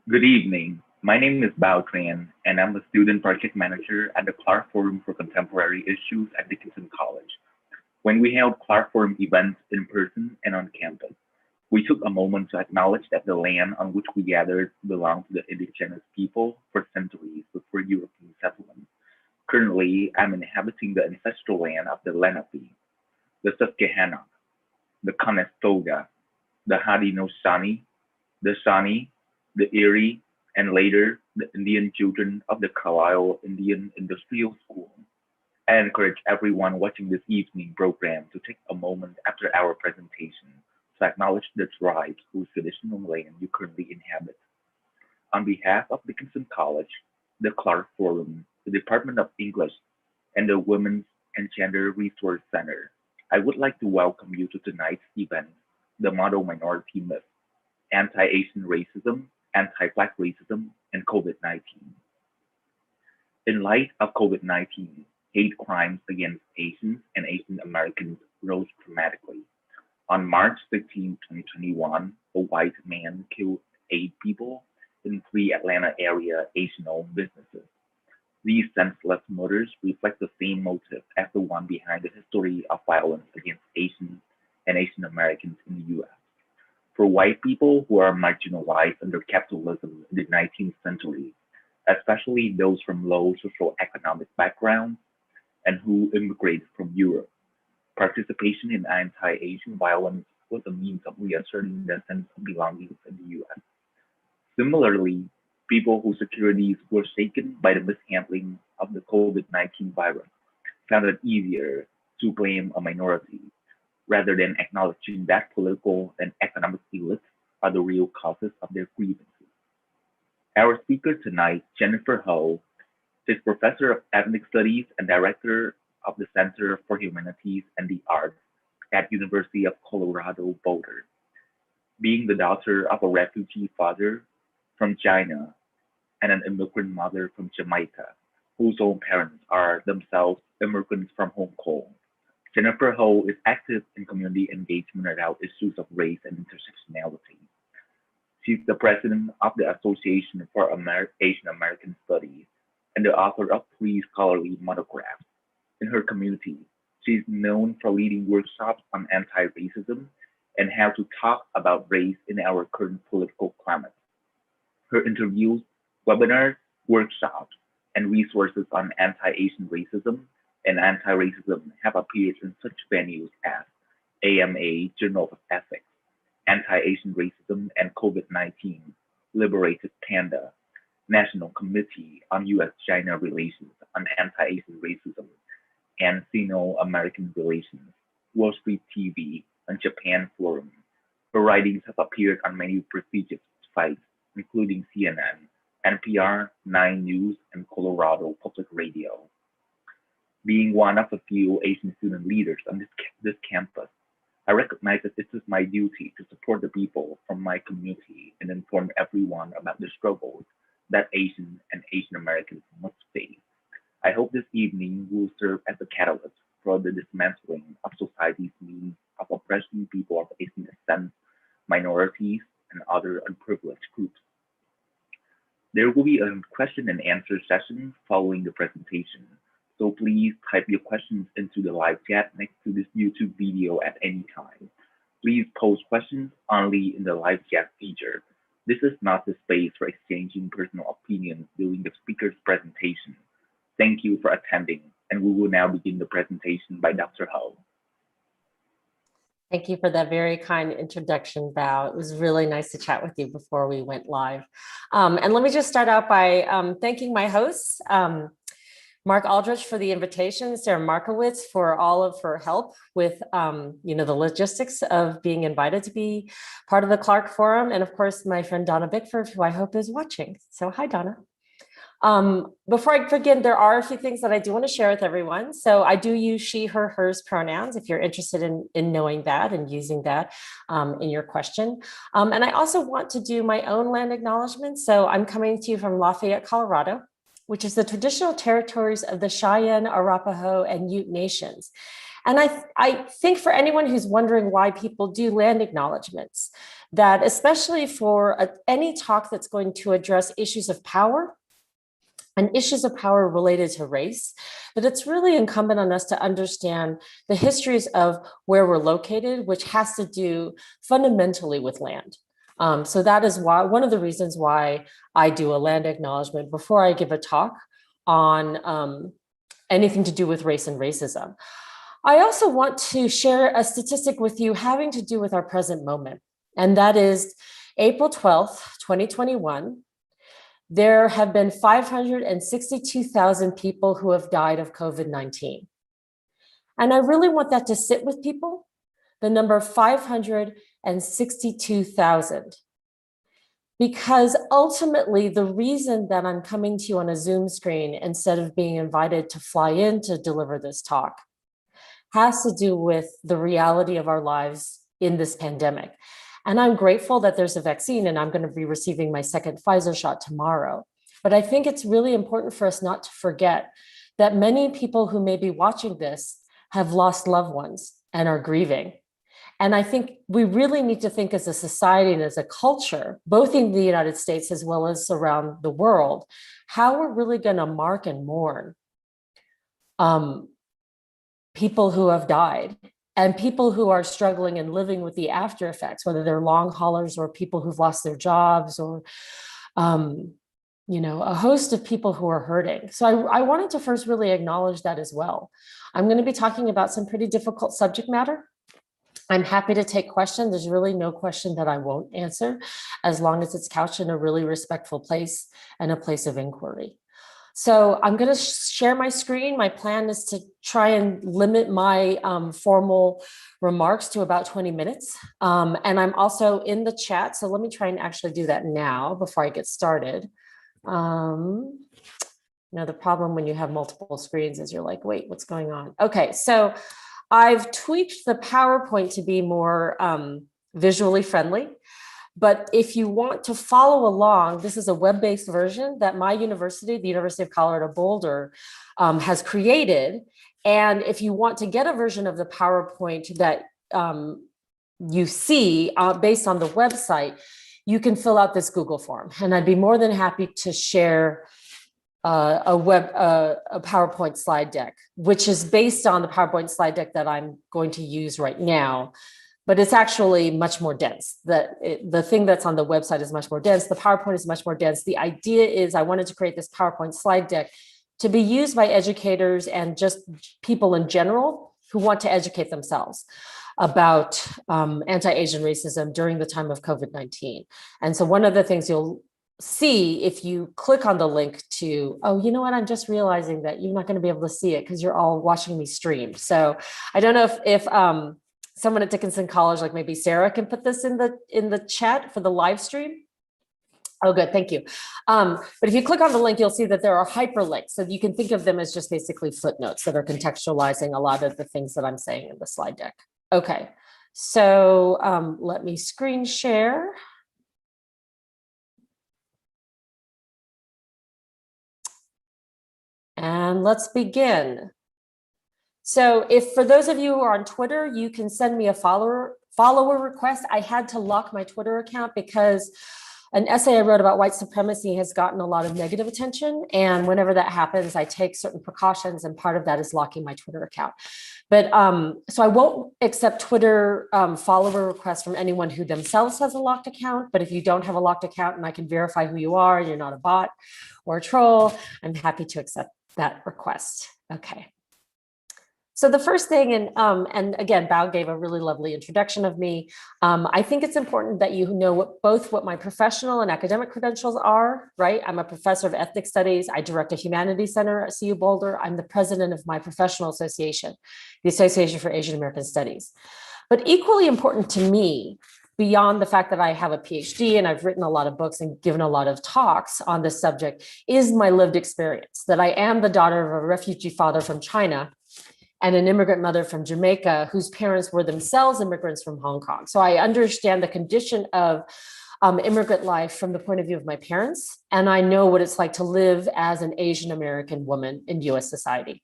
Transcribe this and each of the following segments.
Good evening. My name is Bao Tran, and I'm a student project manager at the Clark Forum for Contemporary Issues at Dickinson College. When we held Clark Forum events in person and on campus, we took a moment to acknowledge that the land on which we gathered belonged to the indigenous people for centuries before European settlement. Currently, I'm inhabiting the ancestral land of the Lenape, the Susquehannock, the Conestoga, the Haudenosaunee, the Shawnee, the Erie, and later the Indian children of the Carlisle Indian Industrial School. I encourage everyone watching this evening program to take a moment after our presentation to acknowledge the tribes whose traditional land you currently inhabit. On behalf of Dickinson College, the Clark Forum, the Department of English, and the Women's and Gender Resource Center, I would like to welcome you to tonight's event, The Model Minority Myth, Anti-Asian Racism, Anti-Black Racism, and COVID-19. In light of COVID-19, hate crimes against Asians and Asian Americans rose dramatically. On March 15, 2021, a white man killed 8 people in 3 Atlanta area Asian-owned businesses. These senseless murders reflect the same motive as the one behind the history of violence against Asians and Asian Americans in the US. For white people who are marginalized under capitalism in the 19th century, especially those from low socioeconomic backgrounds and who immigrated from Europe, participation in anti-Asian violence was a means of reasserting their sense of belonging in the US. Similarly, people whose securities were shaken by the mishandling of the COVID-19 virus found it easier to blame a minority rather than acknowledging that political and economic elites are the real causes of their grievances. Our speaker tonight, Jennifer Ho, is professor of ethnic studies and director of the Center for Humanities and the Arts at University of Colorado Boulder. Being the daughter of a refugee father from China and an immigrant mother from Jamaica, whose own parents are themselves immigrants from Hong Kong, Jennifer Ho is active in community engagement around issues of race and intersectionality. She's the president of the Association for Asian American Studies and the author of 3 scholarly monographs. In her community, she is known for leading workshops on anti-racism and how to talk about race in our current political climate. Her interviews, webinars, workshops, and resources on anti-Asian racism and anti-racism have appeared in such venues as AMA Journal of Ethics, Anti-Asian Racism and COVID-19, Liberated Panda, National Committee on U.S.-China Relations on Anti-Asian Racism, and Sino-American Relations, Wall Street TV, and Japan Forum. Her writings have appeared on many prestigious sites, including CNN, NPR, Nine News, and Colorado Public Radio. Being one of a few Asian student leaders on this campus, I recognize that it is my duty to support the people from my community and inform everyone about the struggles that Asian and Asian Americans must face. I hope this evening will serve as a catalyst for the dismantling of society's means of oppressing people of Asian descent, minorities, and other unprivileged groups. There will be a question and answer session following the presentation, so please type your questions into the live chat next to this YouTube video at any time. Please post questions only in the live chat feature. This is not the space for exchanging personal opinions during the speaker's presentation. Thank you for attending, and we will now begin the presentation by Dr. Ho. Thank you for that very kind introduction, Bao. It was really nice to chat with you before we went live. And let me just start out by thanking my hosts, Mark Aldrich for the invitation, Sarah Markowitz for all of her help with the logistics of being invited to be part of the Clark Forum, and of course, my friend Donna Bickford, who I hope is watching. So hi, Donna. Before I begin, there are a few things that I do want to share with everyone. So I do use she, her, hers pronouns if you're interested in knowing that and using that in your question. And I also want to do my own land acknowledgement. So I'm coming to you from Lafayette, Colorado. which is the traditional territories of the Cheyenne, Arapaho, and Ute nations. And I think for anyone who's wondering why people do land acknowledgements, that especially for any talk that's going to address issues of power and issues of power related to race, that it's really incumbent on us to understand the histories of where we're located, which has to do fundamentally with land. So that is why one of the reasons why I do a land acknowledgement before I give a talk on anything to do with race and racism. I also want to share a statistic with you having to do with our present moment, and that is April 12th, 2021. There have been 562,000 people who have died of COVID-19. And I really want that to sit with people, the number 562,000. Because ultimately, the reason that I'm coming to you on a Zoom screen instead of being invited to fly in to deliver this talk has to do with the reality of our lives in this pandemic. And I'm grateful that there's a vaccine, and I'm going to be receiving my second Pfizer shot tomorrow. But I think it's really important for us not to forget that many people who may be watching this have lost loved ones and are grieving. And I think we really need to think as a society and as a culture, both in the United States as well as around the world, how we're really going to mark and mourn people who have died and people who are struggling and living with the after effects, whether they're long haulers or people who've lost their jobs or, a host of people who are hurting. So I wanted to first really acknowledge that as well. I'm going to be talking about some pretty difficult subject matter. I'm happy to take questions. There's really no question that I won't answer, as long as it's couched in a really respectful place and a place of inquiry. So I'm going to share my screen. My plan is to try and limit my formal remarks to about 20 minutes. And I'm also in the chat. So let me try and actually do that now before I get started. The problem when you have multiple screens is you're like, wait, what's going on? Okay, so I've tweaked the PowerPoint to be more visually friendly. But if you want to follow along, this is a web-based version that my university, the University of Colorado Boulder, has created. And if you want to get a version of the PowerPoint that you see based on the website, you can fill out this Google form. And I'd be more than happy to share a PowerPoint slide deck, which is based on the PowerPoint slide deck that I'm going to use right now. But it's actually much more dense. The thing that's on the website is much more dense. The PowerPoint is much more dense. The idea is I wanted to create this PowerPoint slide deck to be used by educators and just people in general who want to educate themselves about anti-Asian racism during the time of COVID-19. And so one of the things you'll see if you click on the link to, oh, you know what, I'm just realizing that you're not going to be able to see it because you're all watching me stream. So I don't know if someone at Dickinson College, like maybe Sarah, can put this in the chat for the live stream. Oh, good, thank you. But if you click on the link, you'll see that there are hyperlinks. So you can think of them as just basically footnotes that are contextualizing a lot of the things that I'm saying in the slide deck. Okay, so let me screen share. And let's begin. So if for those of you who are on Twitter, you can send me a follower request. I had to lock my Twitter account because an essay I wrote about white supremacy has gotten a lot of negative attention. And whenever that happens, I take certain precautions, and part of that is locking my Twitter account. But so I won't accept Twitter follower requests from anyone who themselves has a locked account. But if you don't have a locked account and I can verify who you are and you're not a bot or a troll, I'm happy to accept that request. Okay. So the first thing, and again, Bao gave a really lovely introduction of me. I think it's important that you know both what my professional and academic credentials are, right? I'm a professor of ethnic studies. I direct a Humanities Center at CU Boulder. I'm the president of my professional association, the Association for Asian American Studies. But equally important to me, beyond the fact that I have a PhD and I've written a lot of books and given a lot of talks on this subject, is my lived experience, that I am the daughter of a refugee father from China and an immigrant mother from Jamaica, whose parents were themselves immigrants from Hong Kong. So I understand the condition of immigrant life from the point of view of my parents, and I know what it's like to live as an Asian American woman in US society.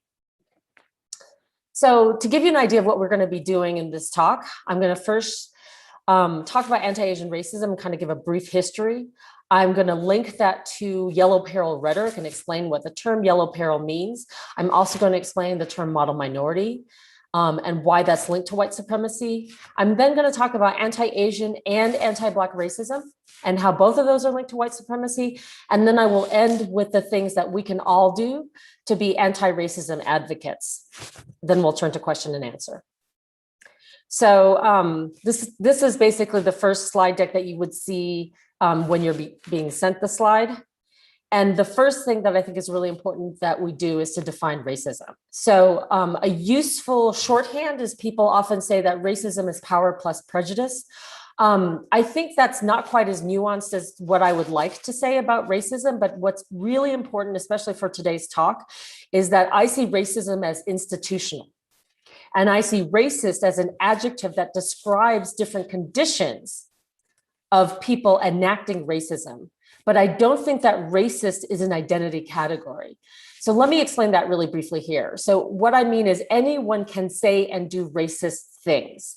So to give you an idea of what we're going to be doing in this talk, I'm going to first talk about anti-Asian racism and kind of give a brief history. I'm going to link that to yellow peril rhetoric and explain what the term yellow peril means. I'm also going to explain the term model minority and why that's linked to white supremacy. I'm then going to talk about anti-Asian and anti-Black racism and how both of those are linked to white supremacy. And then I will end with the things that we can all do to be anti-racism advocates. Then we'll turn to question and answer. So this is basically the first slide deck that you would see when you're being sent the slide. And the first thing that I think is really important that we do is to define racism. So a useful shorthand is people often say that racism is power plus prejudice. I think that's not quite as nuanced as what I would like to say about racism, but what's really important, especially for today's talk, is that I see racism as institutional. And I see racist as an adjective that describes different conditions of people enacting racism. But I don't think that racist is an identity category. So let me explain that really briefly here. So what I mean is anyone can say and do racist things.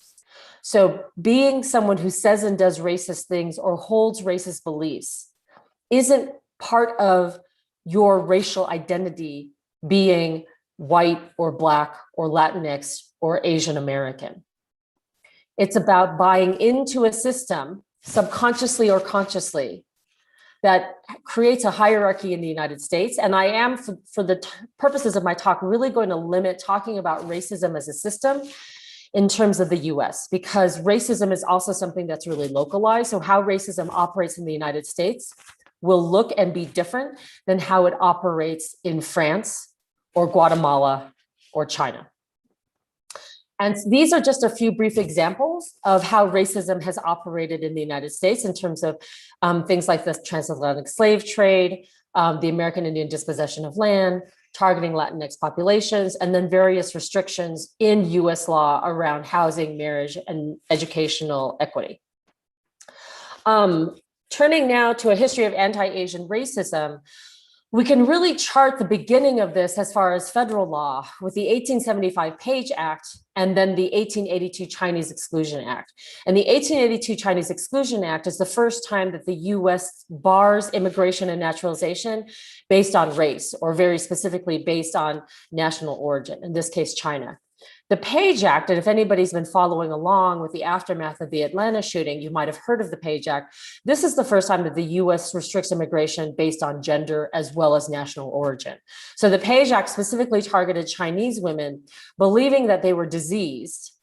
So being someone who says and does racist things or holds racist beliefs isn't part of your racial identity being white or Black or Latinx or Asian American. It's about buying into a system, subconsciously or consciously, that creates a hierarchy in the United States. And I am, for the purposes of my talk, really going to limit talking about racism as a system in terms of the US, because racism is also something that's really localized. So how racism operates in the United States will look and be different than how it operates in France or Guatemala or China. And these are just a few brief examples of how racism has operated in the United States in terms of things like the transatlantic slave trade, the American Indian dispossession of land, targeting Latinx populations, and then various restrictions in US law around housing, marriage, and educational equity. Turning now to a history of anti-Asian racism, we can really chart the beginning of this as far as federal law with the 1875 Page Act and then the 1882 Chinese Exclusion Act. And the 1882 Chinese Exclusion Act is the first time that the US bars immigration and naturalization based on race, or very specifically based on national origin, in this case, China. The Page Act, and if anybody's been following along with the aftermath of the Atlanta shooting, you might have heard of the Page Act. This is the first time that the US restricts immigration based on gender as well as national origin. So the Page Act specifically targeted Chinese women, believing that they were diseased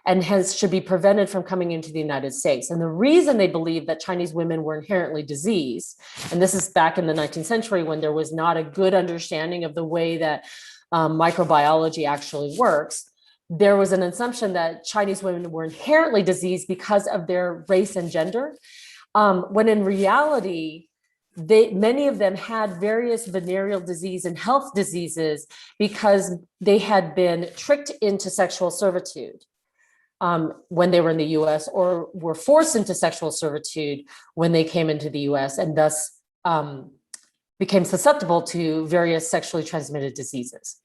and hence should be prevented from coming into the United States. And the reason they believed that Chinese women were inherently diseased, and this is back in the 19th century when there was not a good understanding of the way that microbiology actually works, there was an assumption that Chinese women were inherently diseased because of their race and gender, when in reality, many of them had various venereal disease and health diseases because they had been tricked into sexual servitude when they were in the US, or were forced into sexual servitude when they came into the US, and thus became susceptible to various sexually transmitted diseases.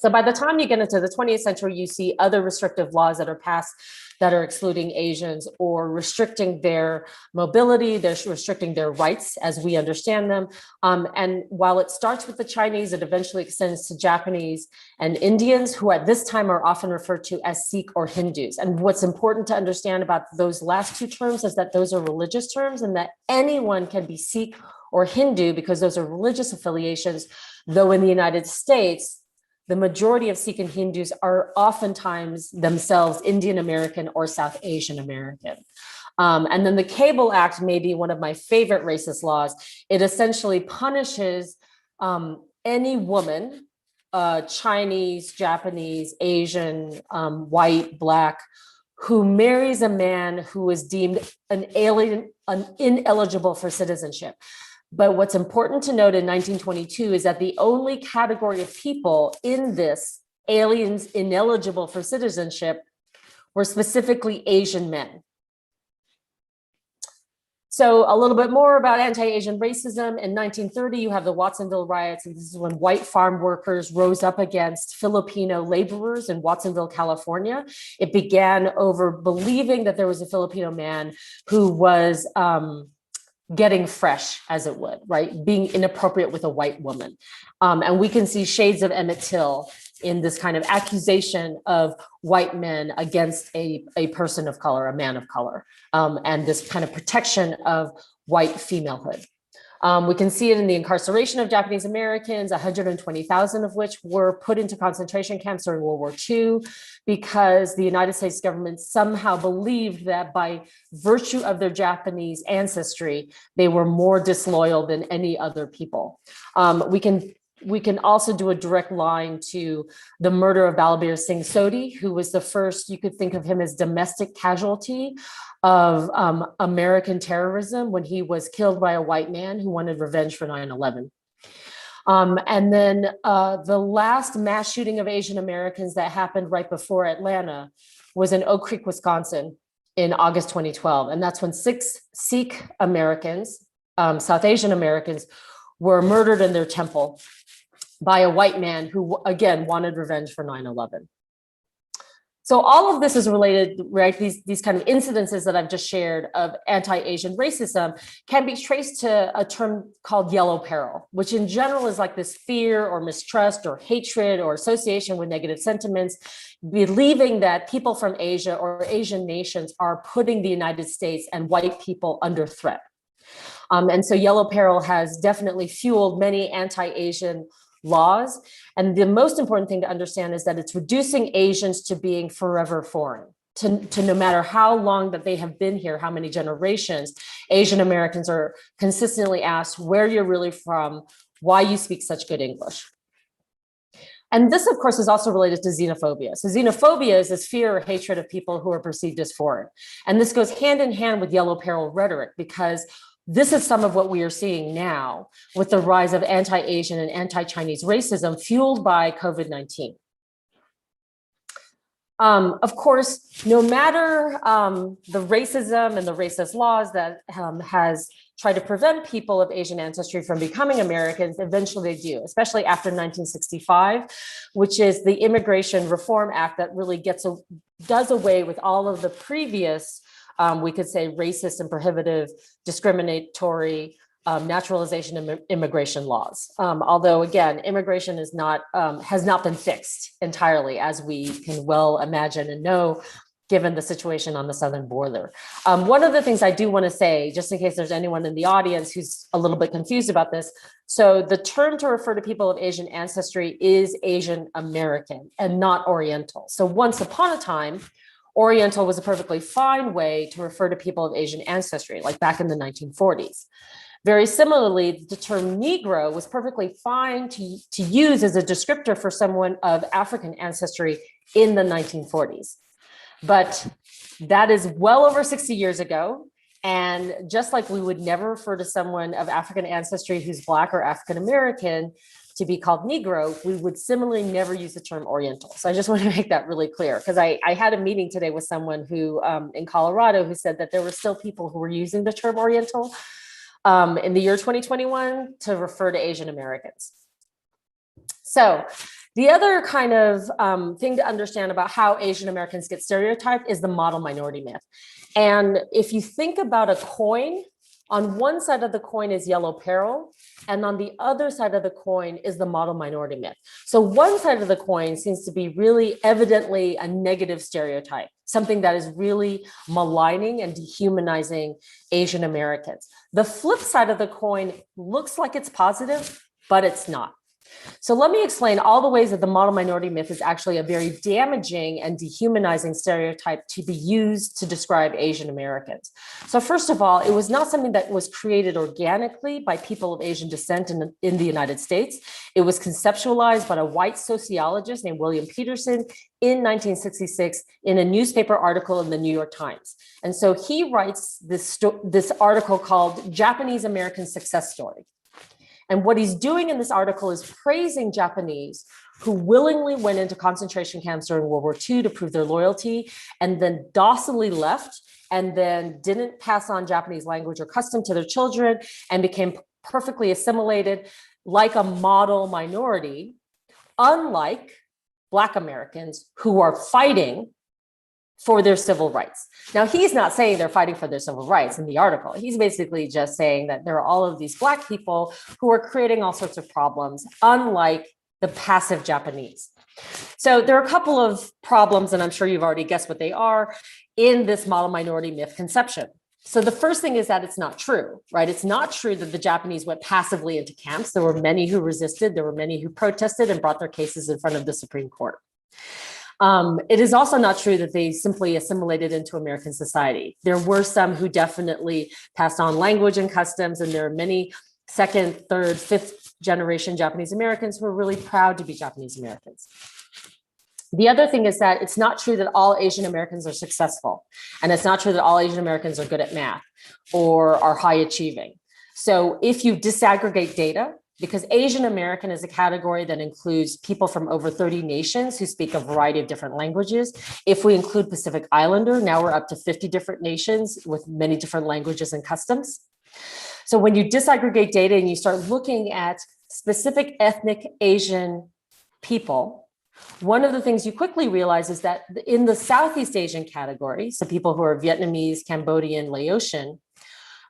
So by the time you get into the 20th century, you see other restrictive laws that are passed that are excluding Asians or restricting their mobility, they're restricting their rights as we understand them. And while it starts with the Chinese, it eventually extends to Japanese and Indians, who at this time are often referred to as Sikh or Hindus. And what's important to understand about those last two terms is that those are religious terms and that anyone can be Sikh or Hindu because those are religious affiliations, though in the United States, the majority of Sikh and Hindus are oftentimes themselves Indian American or South Asian American. And then the Cable Act may be one of my favorite racist laws. It essentially punishes any woman, Chinese, Japanese, Asian, white, Black, who marries a man who is deemed an alien, ineligible for citizenship. But what's important to note in 1922 is that the only category of people in this aliens ineligible for citizenship were specifically Asian men. So a little bit more about anti-Asian racism. In 1930, you have the Watsonville riots, and this is when white farm workers rose up against Filipino laborers in Watsonville, California. It began over believing that there was a Filipino man who was getting fresh, as it would, right? Being inappropriate with a white woman. And we can see shades of Emmett Till in this kind of accusation of white men against a person of color, a man of color, and this kind of protection of white femalehood. We can see it in the incarceration of Japanese Americans, 120,000 of which were put into concentration camps during World War II, because the United States government somehow believed that by virtue of their Japanese ancestry, they were more disloyal than any other people. We can also do a direct line to the murder of Balabir Singh Sodhi, who was the first, you could think of him as domestic casualty of American terrorism when he was killed by a white man who wanted revenge for 9/11. And then the last mass shooting of Asian Americans that happened right before Atlanta was in Oak Creek, Wisconsin in August 2012. And that's when 6 Sikh Americans, South Asian Americans, were murdered in their temple by a white man who, again, wanted revenge for 9/11. So all of this is related, right? These kind of incidences that I've just shared of anti-Asian racism can be traced to a term called yellow peril, which in general is like this fear or mistrust or hatred or association with negative sentiments, believing that people from Asia or Asian nations are putting the United States and white people under threat. And so yellow peril has definitely fueled many anti-Asian laws. And the most important thing to understand is that it's reducing Asians to being forever foreign, to no matter how long that they have been here, how many generations. Asian Americans are consistently asked where you're really from, why you speak such good English. And this, of course, is also related to xenophobia. So xenophobia is this fear or hatred of people who are perceived as foreign. And this goes hand in hand with yellow peril rhetoric, because this is some of what we are seeing now with the rise of anti-Asian and anti-Chinese racism fueled by COVID-19. Of course, no matter the racism and the racist laws that has tried to prevent people of Asian ancestry from becoming Americans, eventually they do, especially after 1965, which is the Immigration Reform Act that really does away with all of the previous we could say racist and prohibitive, discriminatory naturalization and immigration laws. Although again, immigration is has not been fixed entirely, as we can well imagine and know, given the situation on the southern border. One of the things I do want to say, just in case there's anyone in the audience who's a little bit confused about this, so the term to refer to people of Asian ancestry is Asian American and not Oriental. So once upon a time, Oriental was a perfectly fine way to refer to people of Asian ancestry, like back in the 1940s. Very similarly, the term Negro was perfectly fine to use as a descriptor for someone of African ancestry in the 1940s. But that is well over 60 years ago. And just like we would never refer to someone of African ancestry who's Black or African American to be called Negro, we would similarly never use the term Oriental. So I just want to make that really clear, because I had a meeting today with someone who in Colorado who said that there were still people who were using the term Oriental in the year 2021 to refer to Asian Americans. So the other kind of thing to understand about how Asian Americans get stereotyped is the model minority myth. And if you think about a coin, on one side of the coin is yellow peril, and on the other side of the coin is the model minority myth. So one side of the coin seems to be really evidently a negative stereotype, something that is really maligning and dehumanizing Asian Americans. The flip side of the coin looks like it's positive, but it's not. So let me explain all the ways that the model minority myth is actually a very damaging and dehumanizing stereotype to be used to describe Asian Americans. So first of all, it was not something that was created organically by people of Asian descent in the United States. It was conceptualized by a white sociologist named William Peterson in 1966 in a newspaper article in the New York Times. And so he writes this article called Japanese American Success Story. And what he's doing in this article is praising Japanese who willingly went into concentration camps during World War II to prove their loyalty, and then docilely left, and then didn't pass on Japanese language or custom to their children, and became perfectly assimilated like a model minority, unlike Black Americans who are fighting for their civil rights. Now, he's not saying they're fighting for their civil rights in the article. He's basically just saying that there are all of these Black people who are creating all sorts of problems, unlike the passive Japanese. So there are a couple of problems, and I'm sure you've already guessed what they are, in this model minority myth conception. So the first thing is that it's not true, right? It's not true that the Japanese went passively into camps. There were many who resisted. There were many who protested and brought their cases in front of the Supreme Court. It is also not true that they simply assimilated into American society. There were some who definitely passed on language and customs, and there are many second, third, fifth generation Japanese Americans who are really proud to be Japanese Americans. The other thing is that it's not true that all Asian Americans are successful. And it's not true that all Asian Americans are good at math or are high achieving. So if you disaggregate data, because Asian American is a category that includes people from over 30 nations who speak a variety of different languages. If we include Pacific Islander, now we're up to 50 different nations with many different languages and customs. So when you disaggregate data and you start looking at specific ethnic Asian people, one of the things you quickly realize is that in the Southeast Asian category, so people who are Vietnamese, Cambodian, Laotian,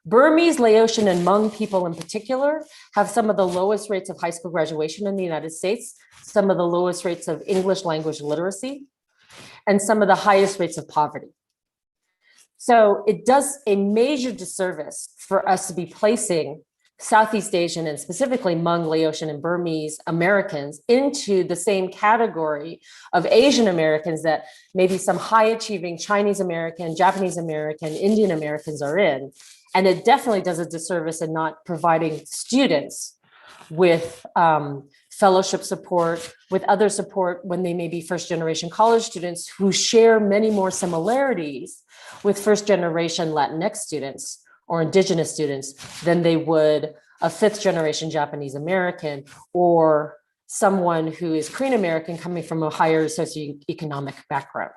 Burmese, Laotian, and Hmong people in particular have some of the lowest rates of high school graduation in the United States, some of the lowest rates of English language literacy, and some of the highest rates of poverty. So it does a major disservice for us to be placing Southeast Asian and specifically Hmong, Laotian, and Burmese Americans into the same category of Asian Americans that maybe some high achieving Chinese American, Japanese American, Indian Americans are in. And it definitely does a disservice in not providing students with fellowship support, with other support when they may be first generation college students who share many more similarities with first generation Latinx students or indigenous students than they would a fifth generation Japanese American or someone who is Korean American coming from a higher socioeconomic background.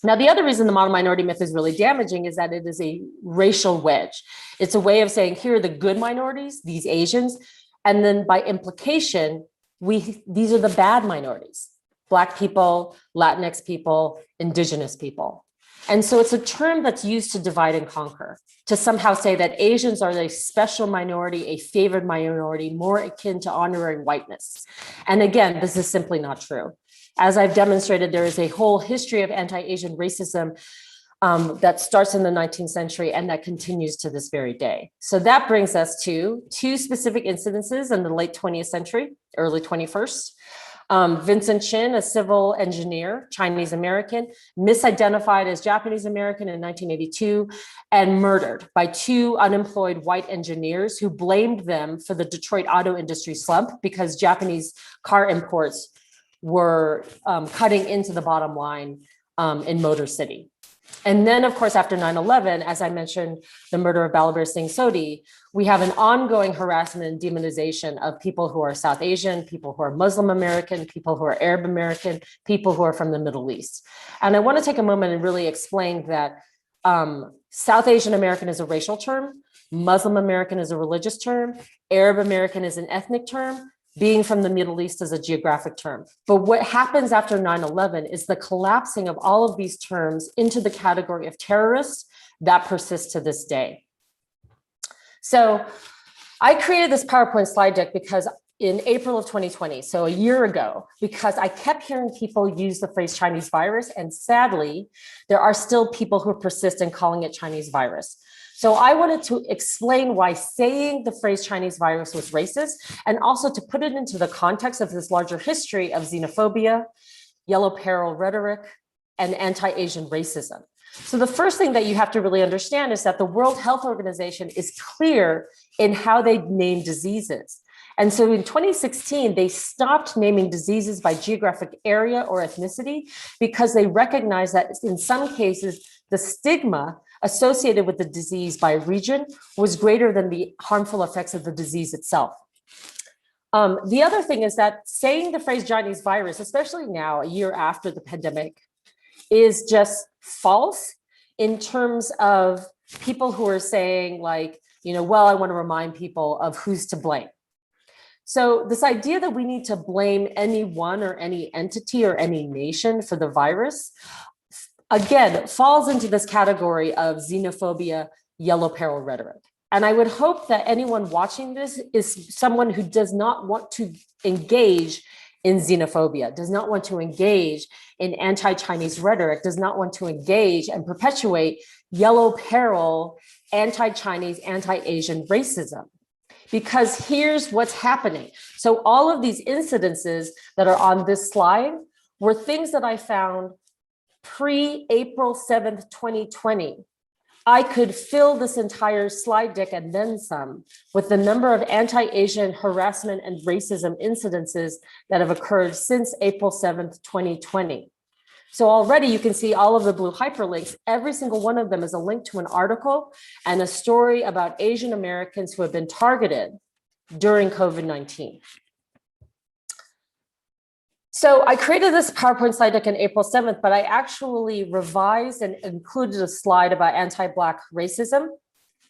Now, the other reason the model minority myth is really damaging is that it is a racial wedge. It's a way of saying, here are the good minorities, these Asians, and then by implication, these are the bad minorities, Black people, Latinx people, indigenous people. And so it's a term that's used to divide and conquer, to somehow say that Asians are a special minority, a favored minority, more akin to honorary whiteness. And again, this is simply not true. As I've demonstrated, there is a whole history of anti-Asian racism that starts in the 19th century and that continues to this very day. So that brings us to two specific incidences in the late 20th century, early 21st. Vincent Chin, a civil engineer, Chinese American, misidentified as Japanese American in 1982 and murdered by two unemployed white engineers who blamed them for the Detroit auto industry slump because Japanese car imports were cutting into the bottom line in Motor City. And then, of course, after 9/11, as I mentioned, the murder of Balabir Singh Sodhi, we have an ongoing harassment and demonization of people who are South Asian, people who are Muslim American, people who are Arab American, people who are from the Middle East. And I want to take a moment and really explain that South Asian American is a racial term, Muslim American is a religious term, Arab American is an ethnic term, being from the Middle East is a geographic term. But what happens after 9/11 is the collapsing of all of these terms into the category of terrorists that persists to this day. So I created this PowerPoint slide deck because in April of 2020, so a year ago, because I kept hearing people use the phrase Chinese virus, and sadly, there are still people who persist in calling it Chinese virus. So I wanted to explain why saying the phrase Chinese virus was racist, and also to put it into the context of this larger history of xenophobia, yellow peril rhetoric, and anti-Asian racism. So the first thing that you have to really understand is that the World Health Organization is clear in how they name diseases. And so in 2016, they stopped naming diseases by geographic area or ethnicity because they recognized that in some cases, the stigma associated with the disease by region was greater than the harmful effects of the disease itself. The other thing is that saying the phrase Chinese virus, especially now, a year after the pandemic, is just false in terms of people who are saying like, well, I want to remind people of who's to blame. So this idea that we need to blame anyone or any entity or any nation for the virus, again, falls into this category of xenophobia, yellow peril rhetoric. And I would hope that anyone watching this is someone who does not want to engage in xenophobia, does not want to engage in anti-Chinese rhetoric, does not want to engage and perpetuate yellow peril, anti-Chinese, anti-Asian racism. Because here's what's happening. So all of these incidences that are on this slide were things that I found pre-April 7th, 2020. I could fill this entire slide deck and then some with the number of anti-Asian harassment and racism incidences that have occurred since April 7th, 2020. So already you can see all of the blue hyperlinks. Every single one of them is a link to an article and a story about Asian Americans who have been targeted during COVID-19. So I created this PowerPoint slide deck on April 7th, but I actually revised and included a slide about anti-Black racism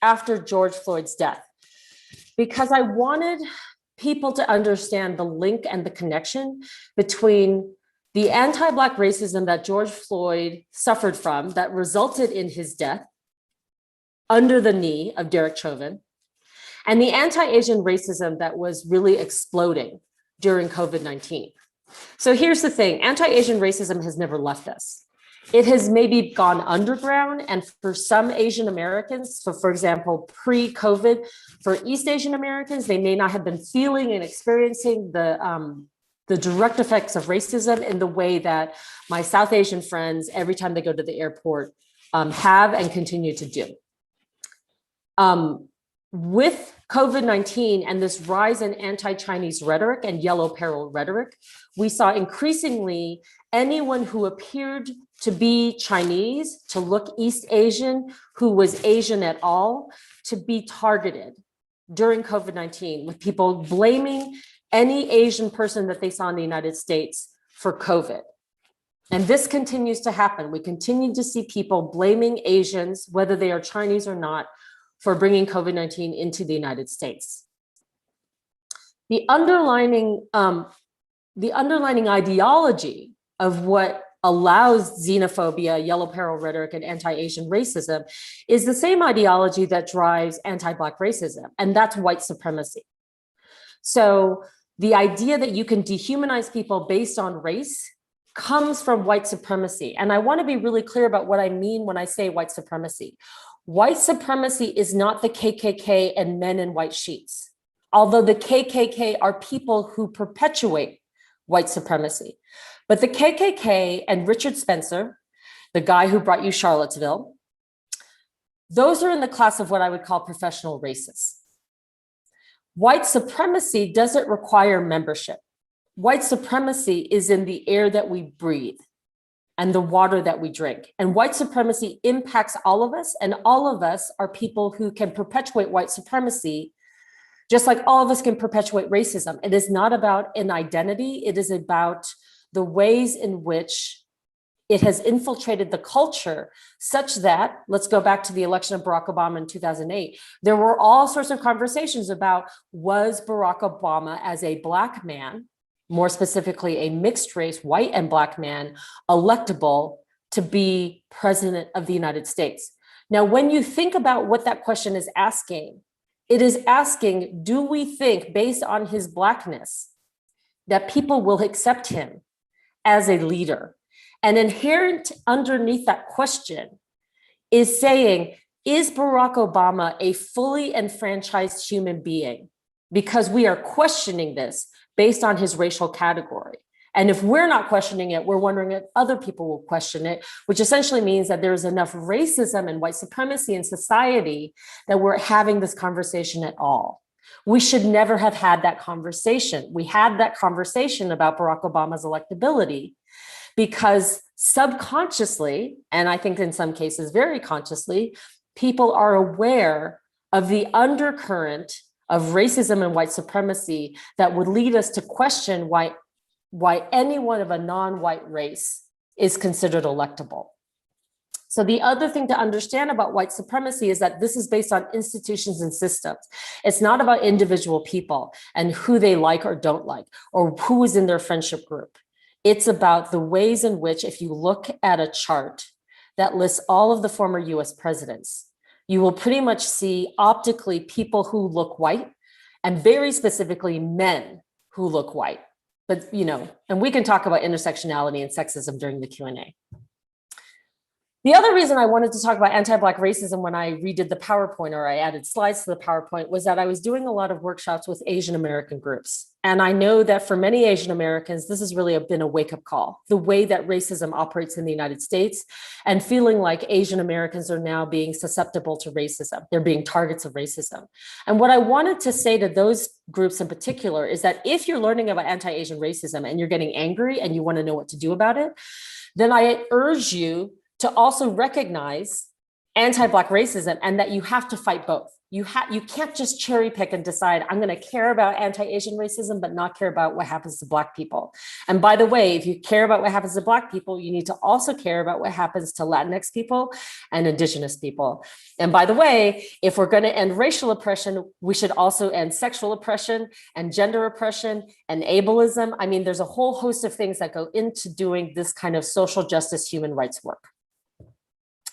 after George Floyd's death, because I wanted people to understand the link and the connection between the anti-Black racism that George Floyd suffered from that resulted in his death under the knee of Derek Chauvin, and the anti-Asian racism that was really exploding during COVID-19. So here's the thing, anti-Asian racism has never left us. It has maybe gone underground, and for some Asian Americans, so for example, pre-COVID, for East Asian Americans, they may not have been feeling and experiencing the direct effects of racism in the way that my South Asian friends, every time they go to the airport, have and continue to do. With COVID-19 and this rise in anti-Chinese rhetoric and yellow peril rhetoric, we saw increasingly anyone who appeared to be Chinese, to look East Asian, who was Asian at all, to be targeted during COVID-19, with people blaming any Asian person that they saw in the United States for COVID. And this continues to happen. We continue to see people blaming Asians, whether they are Chinese or not, for bringing COVID-19 into the United States. The underlining ideology of what allows xenophobia, yellow peril rhetoric, and anti-Asian racism is the same ideology that drives anti-Black racism, and that's white supremacy. So the idea that you can dehumanize people based on race comes from white supremacy. And I want to be really clear about what I mean when I say white supremacy. White supremacy is not the KKK and men in white sheets, although the KKK are people who perpetuate white supremacy. But the KKK and Richard Spencer, the guy who brought you Charlottesville, those are in the class of what I would call professional racists. White supremacy doesn't require membership. White supremacy is in the air that we breathe and the water that we drink. And white supremacy impacts all of us, and all of us are people who can perpetuate white supremacy, just like all of us can perpetuate racism. It is not about an identity, it is about the ways in which it has infiltrated the culture such that, let's go back to the election of Barack Obama in 2008, there were all sorts of conversations about, was Barack Obama as a Black man, more specifically a mixed race, white and Black man, electable to be president of the United States? Now, when you think about what that question is asking, it is asking, do we think based on his Blackness that people will accept him as a leader? And inherent underneath that question is saying, is Barack Obama a fully enfranchised human being? Because we are questioning this based on his racial category. And if we're not questioning it, we're wondering if other people will question it, which essentially means that there's enough racism and white supremacy in society that we're having this conversation at all. We should never have had that conversation. We had that conversation about Barack Obama's electability because subconsciously, and I think in some cases very consciously, people are aware of the undercurrent of racism and white supremacy that would lead us to question why anyone of a non-white race is considered electable. So the other thing to understand about white supremacy is that this is based on institutions and systems. It's not about individual people and who they like or don't like, or who is in their friendship group. It's about the ways in which, if you look at a chart that lists all of the former US presidents, you will pretty much see optically people who look white, and very specifically men who look white. But, and we can talk about intersectionality and sexism during the Q&A. The other reason I wanted to talk about anti-Black racism when I redid the PowerPoint, or I added slides to the PowerPoint, was that I was doing a lot of workshops with Asian American groups. And I know that for many Asian Americans, this has really been a wake-up call, the way that racism operates in the United States, and feeling like Asian Americans are now being susceptible to racism. They're being targets of racism. And what I wanted to say to those groups in particular is that if you're learning about anti-Asian racism and you're getting angry and you want to know what to do about it, then I urge you to also recognize anti-Black racism and that you have to fight both. You can't just cherry pick and decide, I'm going to care about anti-Asian racism, but not care about what happens to Black people. And by the way, if you care about what happens to Black people, you need to also care about what happens to Latinx people and Indigenous people. And by the way, if we're going to end racial oppression, we should also end sexual oppression and gender oppression and ableism. I mean, there's a whole host of things that go into doing this kind of social justice, human rights work.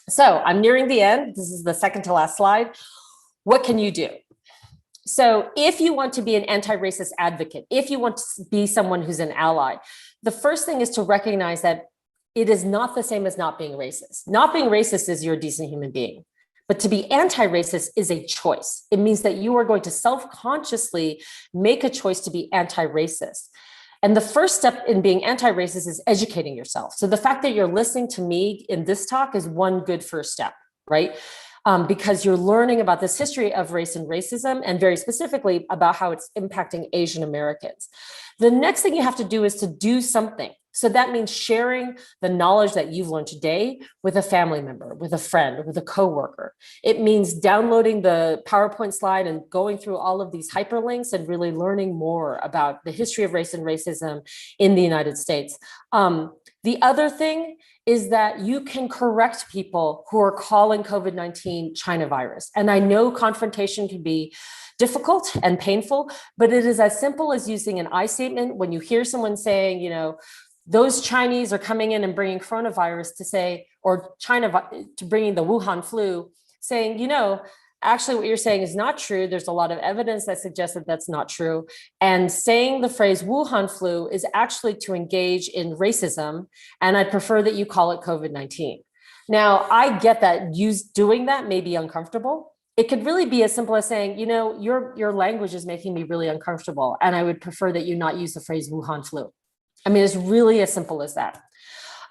So I'm nearing the end. This is the second to last slide. What can you do? So if you want to be an anti-racist advocate, if you want to be someone who's an ally, the first thing is to recognize that it is not the same as not being racist. Not being racist is you're a decent human being. But to be anti-racist is a choice. It means that you are going to self-consciously make a choice to be anti-racist. And the first step in being anti-racist is educating yourself. So the fact that you're listening to me in this talk is one good first step, right? Because you're learning about this history of race and racism, and very specifically about how it's impacting Asian Americans. The next thing you have to do is to do something. So that means sharing the knowledge that you've learned today with a family member, with a friend, with a coworker. It means downloading the PowerPoint slide and going through all of these hyperlinks and really learning more about the history of race and racism in the United States. The other thing is that you can correct people who are calling COVID-19 China virus. And I know confrontation can be difficult and painful, but it is as simple as using an I statement when you hear someone saying, those Chinese are coming in and bringing coronavirus to say, or China to bringing the Wuhan flu, saying, actually what you're saying is not true. There's a lot of evidence that suggests that that's not true. And saying the phrase Wuhan flu is actually to engage in racism. And I prefer that you call it COVID-19. Now, I get that doing that may be uncomfortable. It could really be as simple as saying, your language is making me really uncomfortable. And I would prefer that you not use the phrase Wuhan flu. I mean, it's really as simple as that.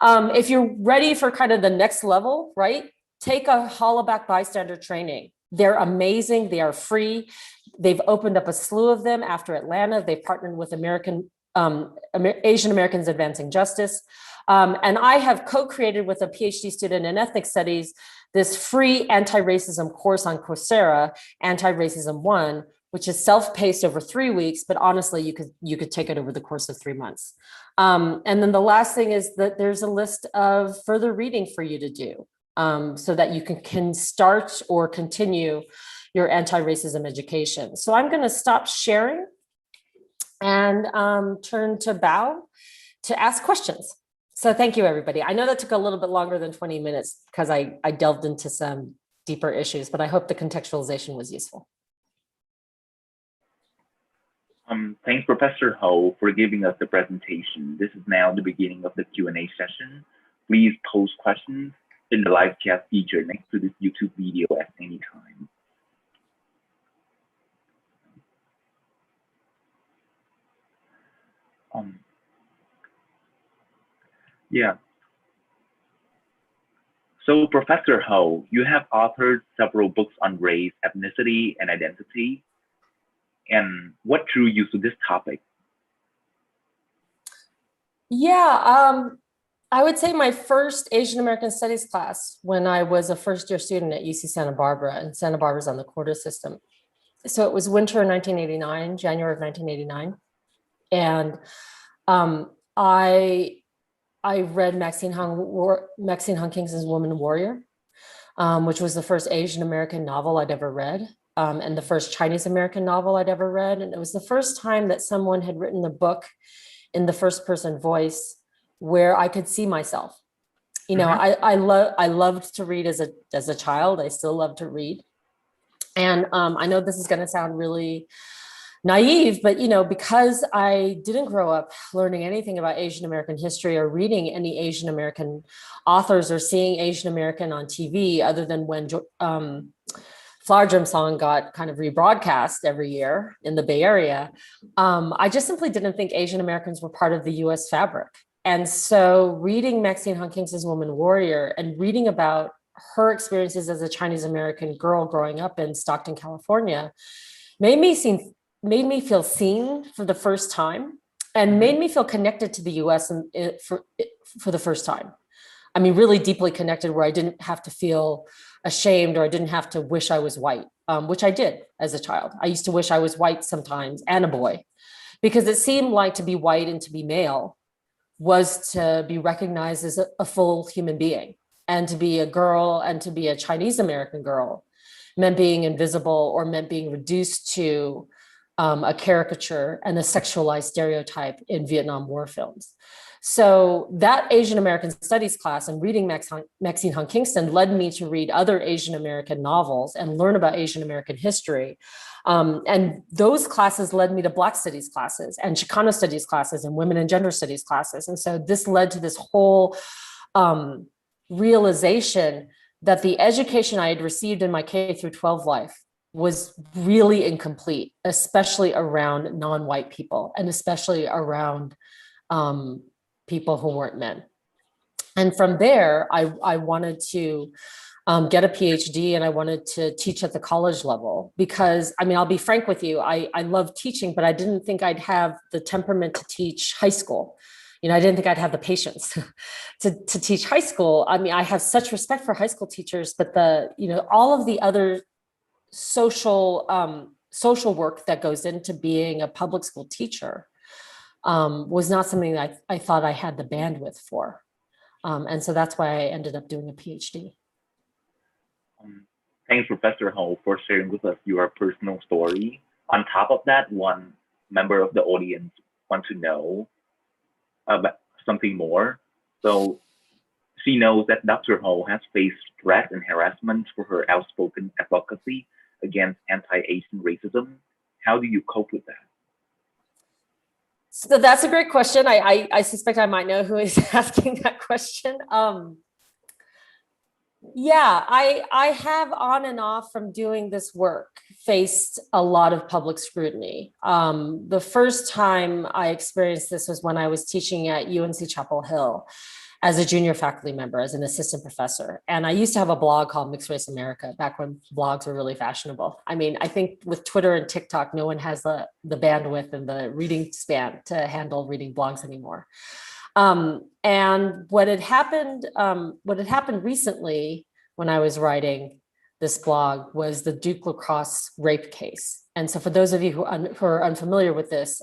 If you're ready for kind of the next level, right? Take a hollaback bystander training. They're amazing. They are free. They've opened up a slew of them after Atlanta. They've partnered with Asian Americans Advancing Justice. And I have co-created with a PhD student in ethnic studies this free anti-racism course on Coursera, Anti-Racism 1, which is self-paced over 3 weeks, but honestly, you could take it over the course of 3 months. And then the last thing is that there's a list of further reading for you to do so that you can start or continue your anti-racism education. So I'm gonna stop sharing and turn to Bao to ask questions. So thank you, everybody. I know that took a little bit longer than 20 minutes because I delved into some deeper issues, but I hope the contextualization was useful. Thanks, Professor Ho, for giving us the presentation. This is now the beginning of the Q&A session. Please post questions in the live chat feature next to this YouTube video at any time. So, Professor Ho, you have authored several books on race, ethnicity, and identity. And what drew you to this topic? Yeah, I would say my first Asian American Studies class when I was a first-year student at UC Santa Barbara, and Santa Barbara's on the quarter system. so it was winter of 1989, January of 1989. And I read Maxine Hung Kingston's Woman Warrior, which was the first Asian American novel I'd ever read, and the first Chinese American novel I'd ever read. And it was the first time that someone had written a book in the first person voice where I could see myself. You know, I loved to read as a child. I still love to read. And I know this is going to sound really naive, but you know, because I didn't grow up learning anything about Asian American history or reading any Asian American authors or seeing Asian American on TV, other than when Flower Drum Song got kind of rebroadcast every year in the Bay Area, I just simply didn't think Asian Americans were part of the US fabric. And so reading Maxine Hung Kingston's Woman Warrior and reading about her experiences as a Chinese American girl growing up in Stockton, California, made me feel seen for the first time and made me feel connected to the US for the first time. I mean, really deeply connected, where I didn't have to feel ashamed or I didn't have to wish I was white, which I did as a child. I used to wish I was white sometimes and a boy, because it seemed like to be white and to be male was to be recognized as a full human being, and to be a girl and to be a Chinese American girl meant being invisible or meant being reduced to a caricature and a sexualized stereotype in Vietnam War films. So that Asian American studies class and reading Maxine Hung Kingston led me to read other Asian American novels and learn about Asian American history. And those classes led me to Black studies classes and Chicano studies classes and women and gender studies classes. And so this led to this whole realization that the education I had received in my K through 12 life was really incomplete, especially around non-white people and especially around people who weren't men. And from there, I wanted to get a PhD, and I wanted to teach at the college level, because, I mean, I'll be frank with you, I love teaching, but I didn't think I'd have the temperament to teach high school. You know, I didn't think I'd have the patience to teach high school. I mean, I have such respect for high school teachers, but all of the other social work that goes into being a public school teacher was not something that I thought I had the bandwidth for. And so that's why I ended up doing a PhD. Thanks, Professor Ho, for sharing with us your personal story. On top of that, one member of the audience wants to know about something more. So she knows that Dr. Ho has faced threats and harassment for her outspoken advocacy against anti-Asian racism. How do you cope with that? So that's a great question. I suspect I might know who is asking that question. Yeah, I have on and off from doing this work faced a lot of public scrutiny. The first time I experienced this was when I was teaching at UNC Chapel Hill as a junior faculty member, as an assistant professor. And I used to have a blog called Mixed Race America back when blogs were really fashionable. I mean, I think with Twitter and TikTok, no one has the bandwidth and the reading span to handle reading blogs anymore. And what had happened recently when I was writing this blog was the Duke lacrosse rape case. And so for those of you who are unfamiliar with this,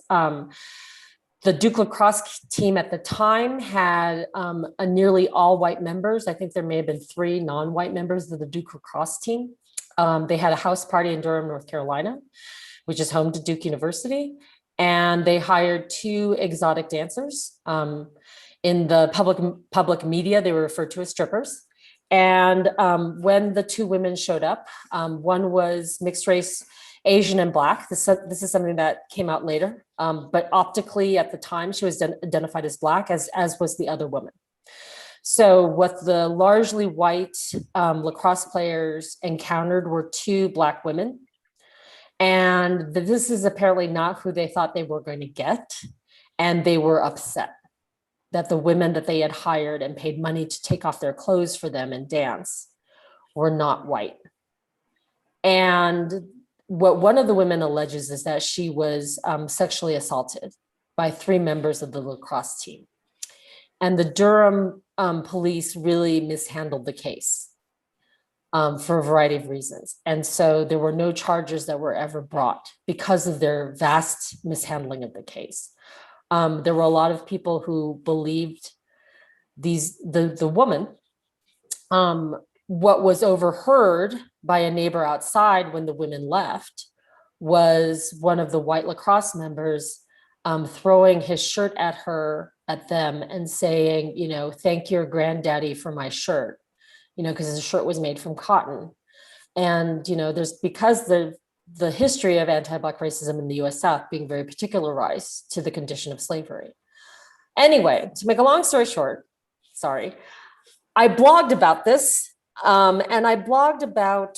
the Duke lacrosse team at the time had a nearly all white members. I think there may have been 3 non-white members of the Duke lacrosse team. They had a house party in Durham, North Carolina, which is home to Duke University. And they hired 2 exotic dancers. In the public media, they were referred to as strippers. And when the 2 women showed up, one was mixed race, Asian and Black. This is something that came out later, but optically at the time she was identified as Black, as was the other woman. So what the largely white lacrosse players encountered were 2 Black women. And this is apparently not who they thought they were going to get. And they were upset that the women that they had hired and paid money to take off their clothes for them and dance were not white. And what one of the women alleges is that she was sexually assaulted by 3 members of the lacrosse team. And the Durham police really mishandled the case. for a variety of reasons. And so there were no charges that were ever brought because of their vast mishandling of the case. There were a lot of people who believed the woman. What was overheard by a neighbor outside when the women left was one of the white lacrosse members throwing his shirt at them and saying, thank your granddaddy for my shirt, because his shirt was made from cotton. And, because the history of anti-Black racism in the US South being very particularized to the condition of slavery. Anyway, to make a long story short, sorry, I blogged about this, and I blogged about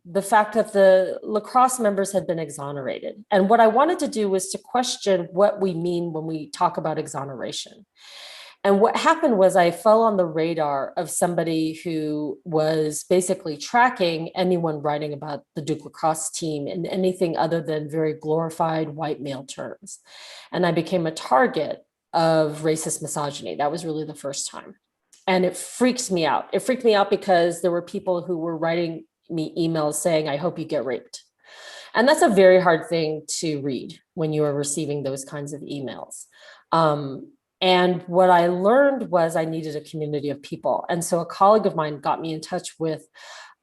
the fact that the lacrosse members had been exonerated. And what I wanted to do was to question what we mean when we talk about exoneration. And what happened was I fell on the radar of somebody who was basically tracking anyone writing about the Duke lacrosse team in anything other than very glorified white male terms. And I became a target of racist misogyny. That was really the first time. And it freaked me out. It freaked me out because there were people who were writing me emails saying, I hope you get raped. And that's a very hard thing to read when you are receiving those kinds of emails. And what I learned was I needed a community of people. And so a colleague of mine got me in touch with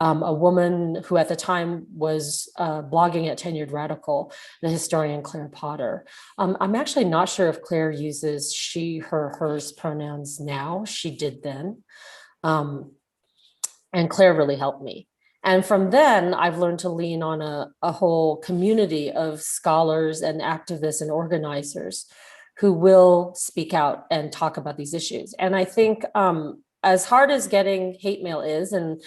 a woman who at the time was blogging at Tenured Radical, the historian Claire Potter. I'm actually not sure if Claire uses she, her, hers pronouns now. She did then. And Claire really helped me. And from then, I've learned to lean on a whole community of scholars and activists and organizers who will speak out and talk about these issues. And I think as hard as getting hate mail is, and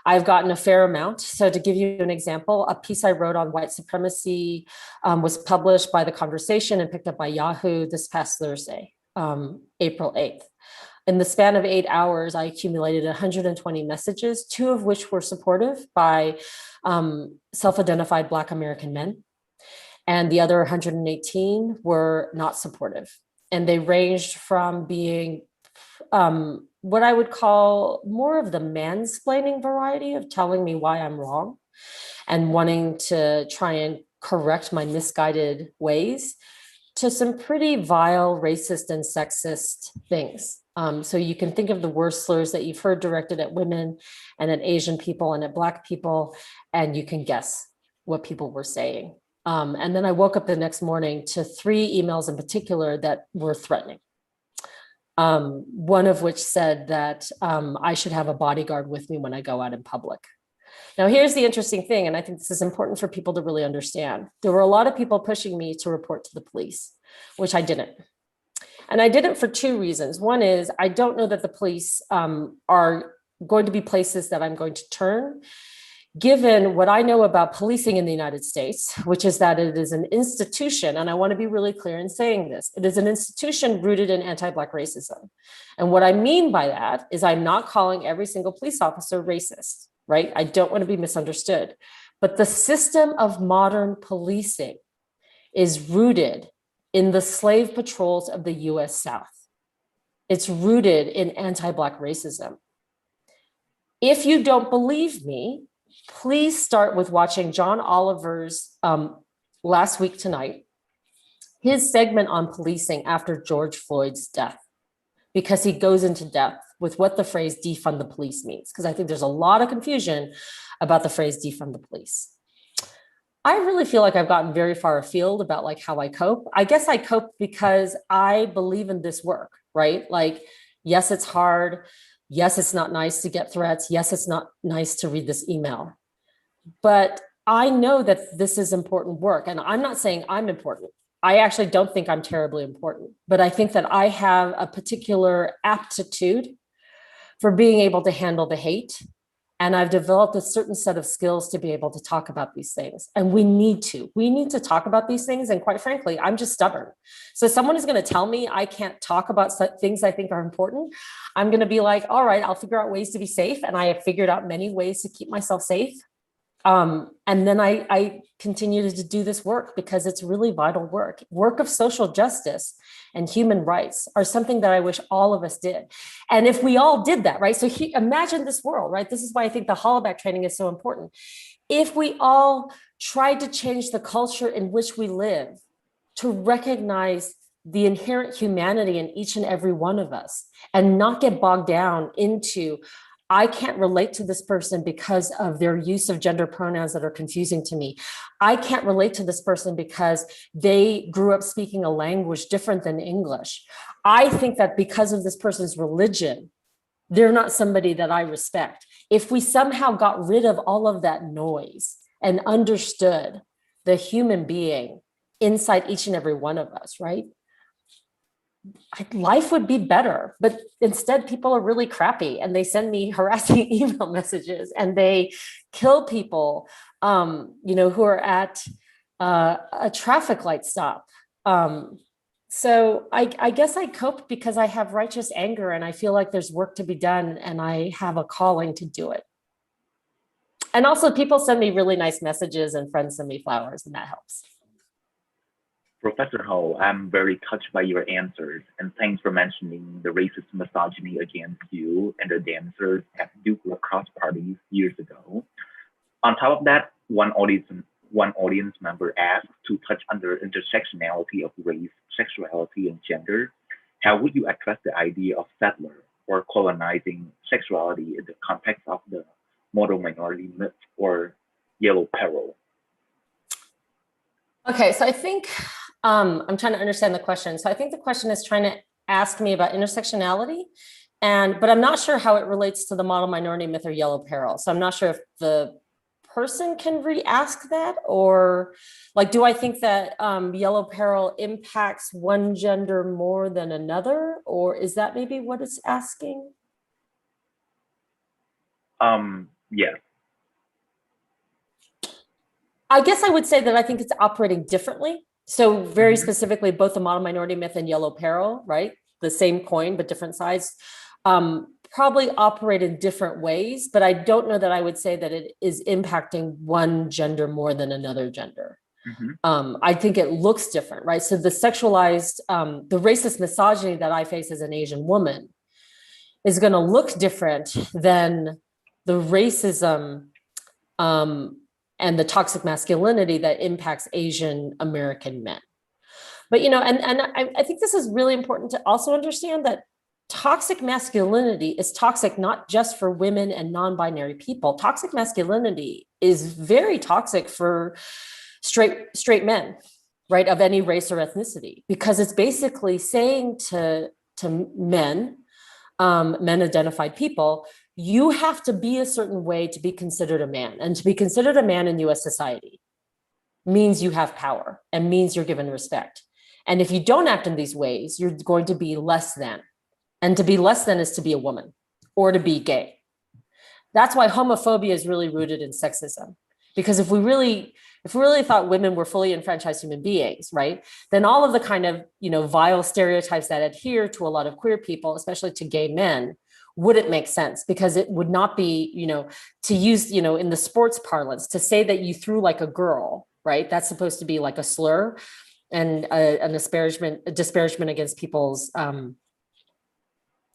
I've gotten a fair amount. So to give you an example, a piece I wrote on white supremacy was published by The Conversation and picked up by Yahoo this past Thursday, April 8th. In the span of 8 hours, I accumulated 120 messages, 2 of which were supportive by self-identified Black American men. And the other 118 were not supportive. And they ranged from being what I would call more of the mansplaining variety of telling me why I'm wrong and wanting to try and correct my misguided ways, to some pretty vile, racist and sexist things. So you can think of the worst slurs that you've heard directed at women and at Asian people and at Black people, and you can guess what people were saying. And then I woke up the next morning to 3 emails in particular that were threatening. One of which said that I should have a bodyguard with me when I go out in public. Now, here's the interesting thing, and I think this is important for people to really understand. There were a lot of people pushing me to report to the police, which I didn't. And I didn't for 2 reasons. One is I don't know that the police are going to be places that I'm going to turn, given what I know about policing in the United States, which is that it is an institution, and I want to be really clear in saying this, it is an institution rooted in anti-Black racism. And what I mean by that is I'm not calling every single police officer racist, right? I don't want to be misunderstood. But the system of modern policing is rooted in the slave patrols of the US South. It's rooted in anti-Black racism. If you don't believe me, please start with watching John Oliver's Last Week Tonight, his segment on policing after George Floyd's death, because he goes into depth with what the phrase defund the police means, because I think there's a lot of confusion about the phrase defund the police. I really feel like I've gotten very far afield about like how I cope. I guess I cope because I believe in this work, right? Like, yes, it's hard. Yes, it's not nice to get threats. Yes, it's not nice to read this email. But I know that this is important work. And I'm not saying I'm important. I actually don't think I'm terribly important. But I think that I have a particular aptitude for being able to handle the hate. And I've developed a certain set of skills to be able to talk about these things. And we need to talk about these things. And quite frankly, I'm just stubborn. So someone is going to tell me I can't talk about things I think are important. I'm going to be like, all right, I'll figure out ways to be safe. And I have figured out many ways to keep myself safe. And then I continue to do this work because it's really vital work of social justice and human rights are something that I wish all of us did. And if we all did that, right? So imagine this world, right? This is why I think the Hollaback training is so important. If we all tried to change the culture in which we live to recognize the inherent humanity in each and every one of us and not get bogged down into, I can't relate to this person because of their use of gender pronouns that are confusing to me. I can't relate to this person because they grew up speaking a language different than English. I think that because of this person's religion, they're not somebody that I respect. If we somehow got rid of all of that noise and understood the human being inside each and every one of us, right? Life would be better, but instead people are really crappy and they send me harassing email messages and they kill people, who are at a traffic light stop. So I guess I cope because I have righteous anger and I feel like there's work to be done and I have a calling to do it. And also people send me really nice messages and friends send me flowers and that helps. Professor Ho, I'm very touched by your answers, and thanks for mentioning the racist misogyny against you and the dancers at Duke lacrosse parties years ago. On top of that, one audience member asked to touch on the intersectionality of race, sexuality, and gender. How would you address the idea of settler or colonizing sexuality in the context of the model minority myth or yellow peril? Okay, so I think I'm trying to understand the question. So I think the question is trying to ask me about intersectionality, but I'm not sure how it relates to the model minority myth or yellow peril. So I'm not sure if the person can re-ask that, or like, do I think that yellow peril impacts one gender more than another, or is that maybe what it's asking? Yes. I guess I would say that I think it's operating differently. So very specifically, both the model minority myth and yellow peril, right? The same coin, but different sides, probably operate in different ways, but I don't know that I would say that it is impacting one gender more than another gender. I think it looks different, right? So the sexualized, the racist misogyny that I face as an Asian woman is going to look different than the racism and the toxic masculinity that impacts Asian American men. But, I think this is really important to also understand that toxic masculinity is toxic not just for women and non-binary people. Toxic masculinity is very toxic for straight men, right, of any race or ethnicity, because it's basically saying to men, men-identified people, you have to be a certain way to be considered a man. And to be considered a man in US society means you have power and means you're given respect. And if you don't act in these ways, you're going to be less than. And to be less than is to be a woman or to be gay. That's why homophobia is really rooted in sexism. Because if we really thought women were fully enfranchised human beings, right, then all of the kind of, vile stereotypes that adhere to a lot of queer people, especially to gay men, wouldn't make sense, because it would not be, to use, in the sports parlance, to say that you threw like a girl, right? That's supposed to be like a slur and a disparagement against people's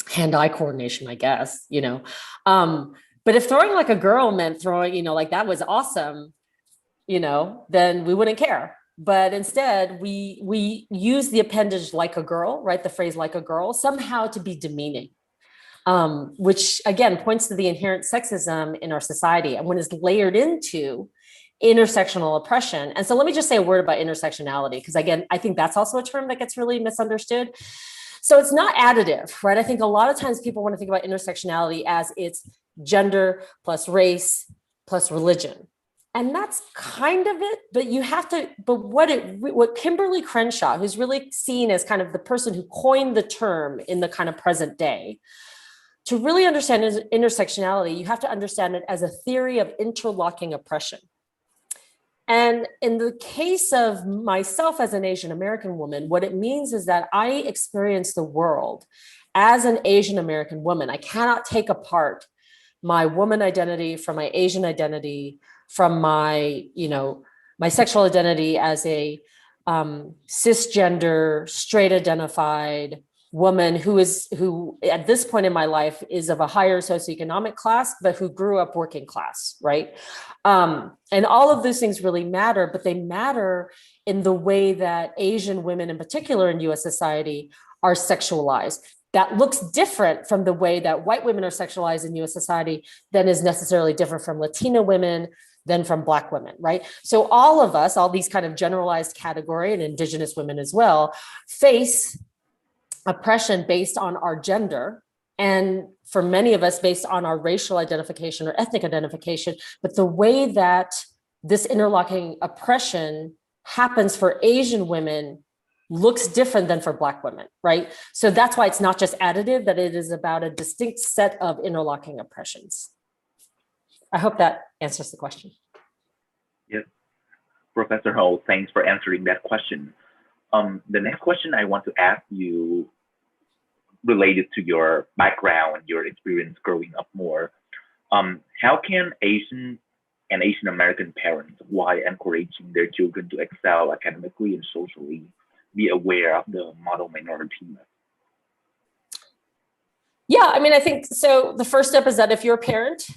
hand-eye coordination, I guess, but if throwing like a girl meant throwing, like that was awesome, then we wouldn't care. But instead, we use the appendage like a girl, right? The phrase like a girl, somehow to be demeaning. Which again points to the inherent sexism in our society and when it's layered into intersectional oppression. And so let me just say a word about intersectionality, because again, I think that's also a term that gets really misunderstood. So it's not additive, right? I think a lot of times people want to think about intersectionality as it's gender plus race plus religion. And that's kind of it, but you have to, but what Kimberly Crenshaw, who's really seen as kind of the person who coined the term in the kind of present day, to really understand intersectionality, you have to understand it as a theory of interlocking oppression. And in the case of myself as an Asian American woman, what it means is that I experience the world as an Asian American woman. I cannot take apart my woman identity from my Asian identity, from my, my sexual identity as a cisgender, straight identified woman who at this point in my life is of a higher socioeconomic class, but who grew up working class, right? And all of those things really matter, but they matter in the way that Asian women in particular in US society are sexualized. That looks different from the way that white women are sexualized in US society than is necessarily different from Latina women, than from Black women, right? So all of us, all these kind of generalized category, and Indigenous women as well, face oppression based on our gender, and for many of us based on our racial identification or ethnic identification. But the way that this interlocking oppression happens for Asian women looks different than for Black women, right? So that's why it's not just additive, that it is about a distinct set of interlocking oppressions. I hope that answers the question. Yes, Professor Ho, thanks for answering that question. The next question I want to ask you, related to your background, your experience growing up more, how can Asian and Asian American parents, while encouraging their children to excel academically and socially, be aware of the model minority myth? Yeah, I mean, I think so. The first step is that if you're a parent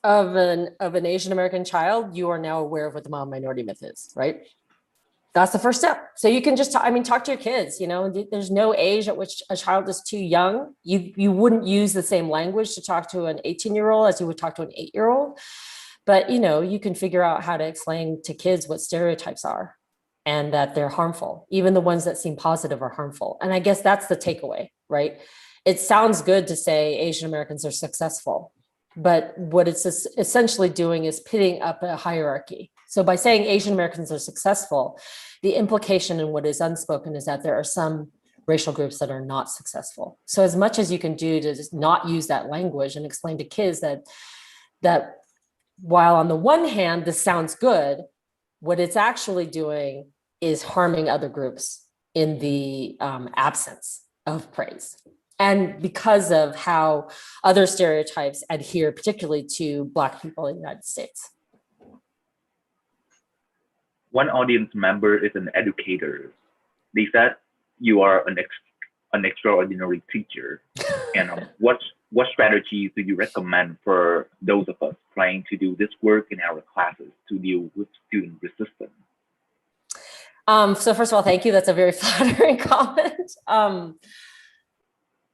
of an Asian American child, you are now aware of what the model minority myth is, right? That's the first step. So you can just, talk to your kids, there's no age at which a child is too young. You wouldn't use the same language to talk to an 18-year-old as you would talk to an 8-year-old. But, you can figure out how to explain to kids what stereotypes are and that they're harmful. Even the ones that seem positive are harmful. And I guess that's the takeaway, right? It sounds good to say Asian Americans are successful, but what it's essentially doing is pitting up a hierarchy. So by saying Asian Americans are successful, the implication in what is unspoken is that there are some racial groups that are not successful. So as much as you can do to just not use that language and explain to kids that while on the one hand, this sounds good, what it's actually doing is harming other groups in the absence of praise. And because of how other stereotypes adhere, particularly to Black people in the United States. One audience member is an educator. They said you are an extraordinary teacher. And what strategies do you recommend for those of us trying to do this work in our classes to deal with student resistance? So first of all, thank you. That's a very flattering comment.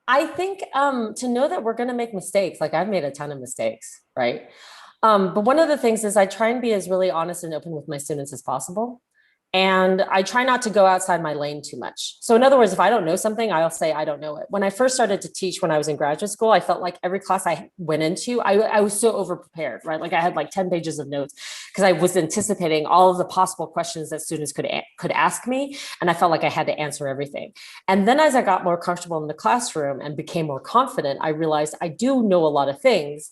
I think to know that we're going to make mistakes, like I've made a ton of mistakes, right? But one of the things is I try and be as really honest and open with my students as possible. And I try not to go outside my lane too much. So in other words, if I don't know something, I'll say, I don't know it. When I first started to teach when I was in graduate school, I felt like every class I went into, I was so overprepared, right? Like I had like 10 pages of notes because I was anticipating all of the possible questions that students could ask me. And I felt like I had to answer everything. And then as I got more comfortable in the classroom and became more confident, I realized I do know a lot of things.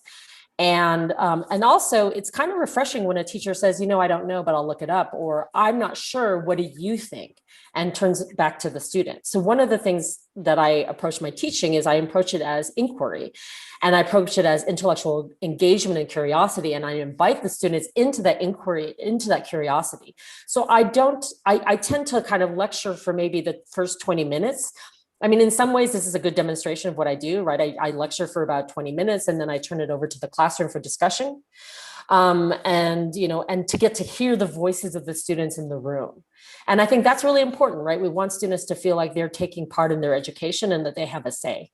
And also it's kind of refreshing when a teacher says, I don't know, but I'll look it up, or I'm not sure, what do you think? And turns it back to the student. So one of the things that I approach my teaching is I approach it as inquiry, and I approach it as intellectual engagement and curiosity. And I invite the students into that inquiry, into that curiosity. So I tend to kind of lecture for maybe the first 20 minutes. I mean, in some ways, this is a good demonstration of what I do, right? I lecture for about 20 minutes and then I turn it over to the classroom for discussion. And to get to hear the voices of the students in the room. And I think that's really important, right? We want students to feel like they're taking part in their education and that they have a say.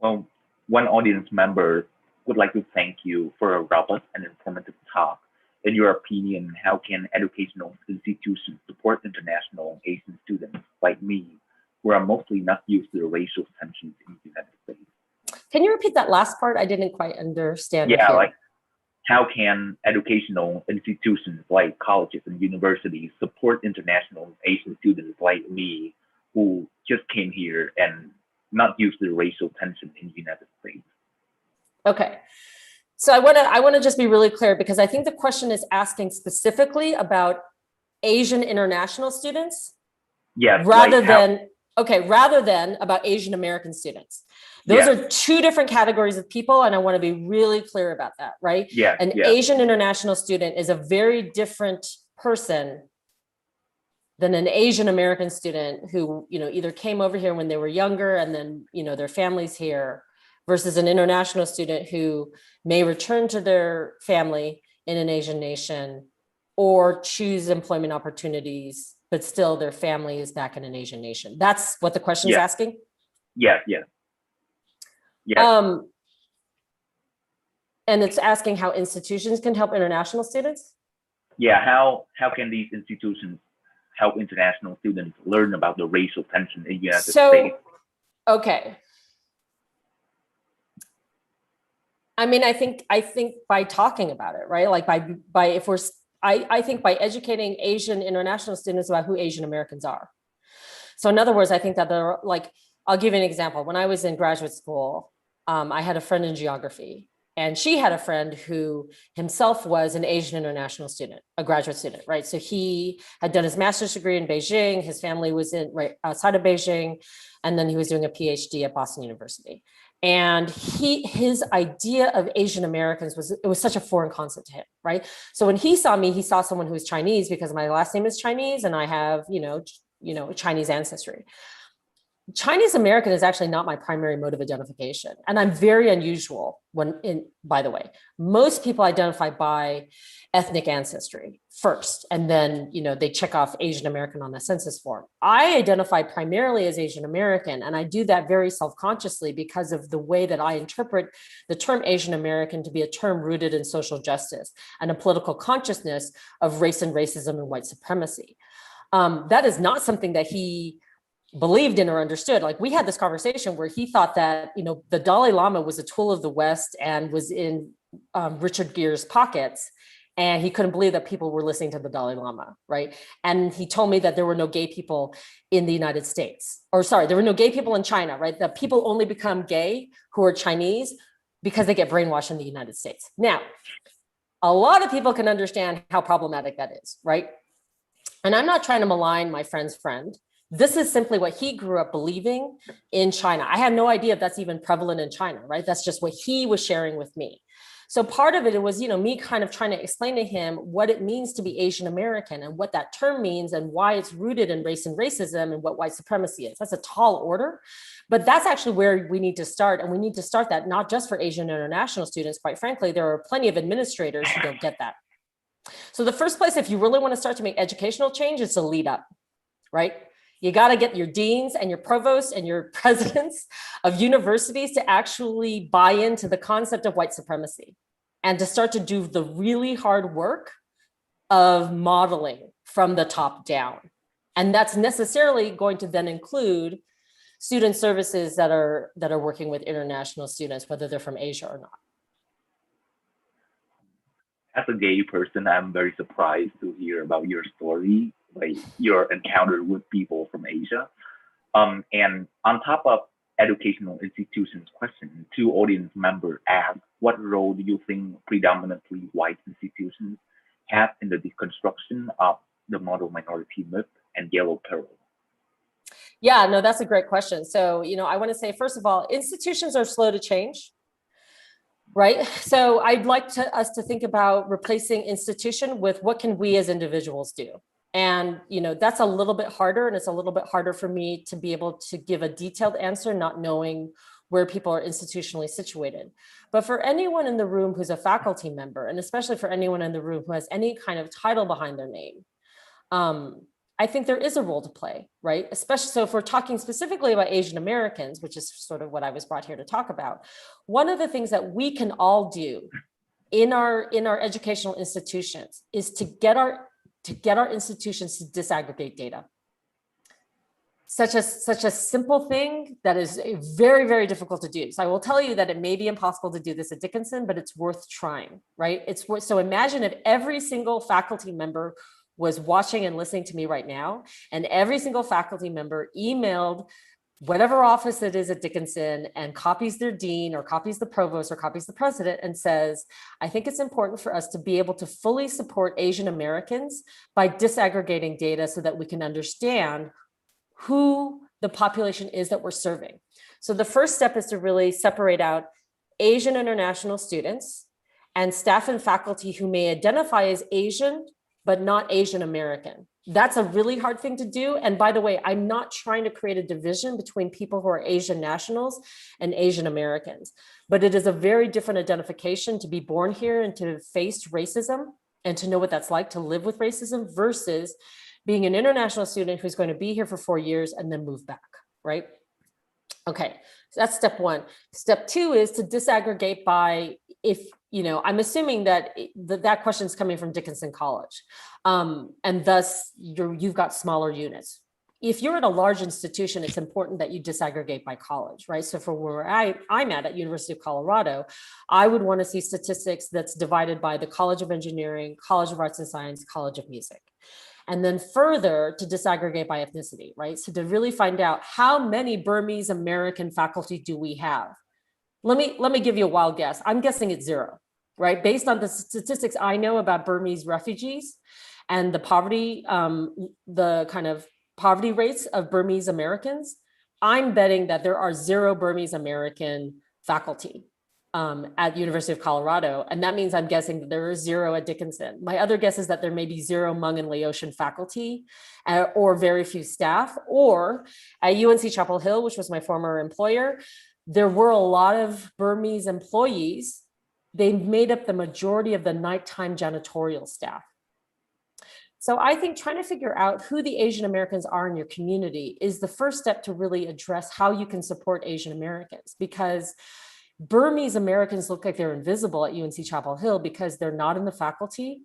Well, one audience member would like to thank you for a robust and informative talk. In your opinion, how can educational institutions support international Asian students like me, who are mostly not used to the racial tensions in the United States? Can you repeat that last part? I didn't quite understand. Yeah, like how can educational institutions like colleges and universities support international Asian students like me, who just came here and not used to the racial tension in the United States? Okay. So I want to just be really clear, because I think the question is asking specifically about Asian international students. Yes. Rather than about Asian American students. Those are two different categories of people. And I want to be really clear about that, right? Yeah. An Asian international student is a very different person than an Asian American student who, either came over here when they were younger and then, their family's here, versus an international student who may return to their family in an Asian nation or choose employment opportunities, but still their family is back in an Asian nation. That's what the question is asking? Yes. And it's asking how institutions can help international students? Yeah, how can these institutions help international students learn about the racial tension in the United States? Okay. I mean, I think by talking about it, right? Like I think by educating Asian international students about who Asian Americans are. So in other words, I think that I'll give you an example. When I was in graduate school, I had a friend in geography, and she had a friend who himself was an Asian international student, a graduate student, right? So he had done his master's degree in Beijing. His family was right outside of Beijing. And then he was doing a PhD at Boston University. And his idea of Asian Americans was such a foreign concept to him, right? So when he saw me, he saw someone who was Chinese because my last name is Chinese and I have, Chinese ancestry. Chinese American is actually not my primary mode of identification. And I'm very unusual by the way, most people identify by ethnic ancestry first, and then, they check off Asian American on the census form. I identify primarily as Asian American, and I do that very self-consciously because of the way that I interpret the term Asian American to be a term rooted in social justice and a political consciousness of race and racism and white supremacy. That is not something that he believed in or understood. Like, we had this conversation where he thought that, the Dalai Lama was a tool of the West and was in Richard Gere's pockets. And he couldn't believe that people were listening to the Dalai Lama, right? And he told me that there were no gay people in the United States, there were no gay people in China, right? That people only become gay who are Chinese because they get brainwashed in the United States. Now, a lot of people can understand how problematic that is, right? And I'm not trying to malign my friend's friend. This is simply what he grew up believing in China. I have no idea if that's even prevalent in China, right? That's just what he was sharing with me. So part of it was, me kind of trying to explain to him what it means to be Asian American and what that term means and why it's rooted in race and racism and what white supremacy is. That's a tall order, but that's actually where we need to start. And we need to start that not just for Asian international students. Quite frankly, there are plenty of administrators who don't get that. So the first place, if you really want to start to make educational change, is to lead up, right? You got to get your deans and your provosts and your presidents of universities to actually buy into the concept of white supremacy and to start to do the really hard work of modeling from the top down. And that's necessarily going to then include student services that are working with international students, whether they're from Asia or not. As a gay person, I'm very surprised to hear about your story, like your encounter with people from Asia. And on top of educational institutions question, two audience members asked, what role do you think predominantly white institutions have in the deconstruction of the model minority myth and yellow peril? Yeah, no, that's a great question. So, I want to say, first of all, institutions are slow to change. Right. So I'd like us to think about replacing institution with what can we as individuals do? And, that's a little bit harder. And it's a little bit harder for me to be able to give a detailed answer, not knowing where people are institutionally situated. But for anyone in the room who's a faculty member, and especially for anyone in the room who has any kind of title behind their name, I think there is a role to play, right? Especially so if we're talking specifically about Asian Americans, which is sort of what I was brought here to talk about. One of the things that we can all do in our educational institutions is to get our institutions to disaggregate data. Such a simple thing that is very, very difficult to do. So I will tell you that it may be impossible to do this at Dickinson, but it's worth trying, right? So imagine if every single faculty member was watching and listening to me right now, and every single faculty member emailed whatever office it is at Dickinson and copies their dean or copies the provost or copies the president and says, I think it's important for us to be able to fully support Asian Americans by disaggregating data so that we can understand who the population is that we're serving. So the first step is to really separate out Asian international students and staff and faculty who may identify as Asian but not Asian American. That's a really hard thing to do. And by the way, I'm not trying to create a division between people who are Asian nationals and Asian Americans, but it is a very different identification to be born here and to face racism and to know what that's like to live with racism versus being an international student who's going to be here for 4 years and then move back, right? Okay, so that's step one. Step two is to disaggregate by, if, I'm assuming that that question is coming from Dickinson College. And thus you've got smaller units. If you're at a large institution, it's important that you disaggregate by college, right? So for where I'm at University of Colorado, I would want to see statistics that's divided by the College of Engineering, College of Arts and Science, College of Music. And then further to disaggregate by ethnicity, right? So to really find out how many Burmese American faculty do we have? Let me give you a wild guess. I'm guessing it's 0, right? Based on the statistics I know about Burmese refugees and the poverty, the kind of poverty rates of Burmese Americans, I'm betting that there are 0 Burmese American faculty at University of Colorado. And that means I'm guessing that there are 0 at Dickinson. My other guess is that there may be 0 Hmong and Laotian faculty or very few staff, or at UNC Chapel Hill, which was my former employer, there were a lot of Burmese employees. They made up the majority of the nighttime janitorial staff. So I think trying to figure out who the Asian Americans are in your community is the first step to really address how you can support Asian Americans, because Burmese Americans look like they're invisible at UNC Chapel Hill because they're not in the faculty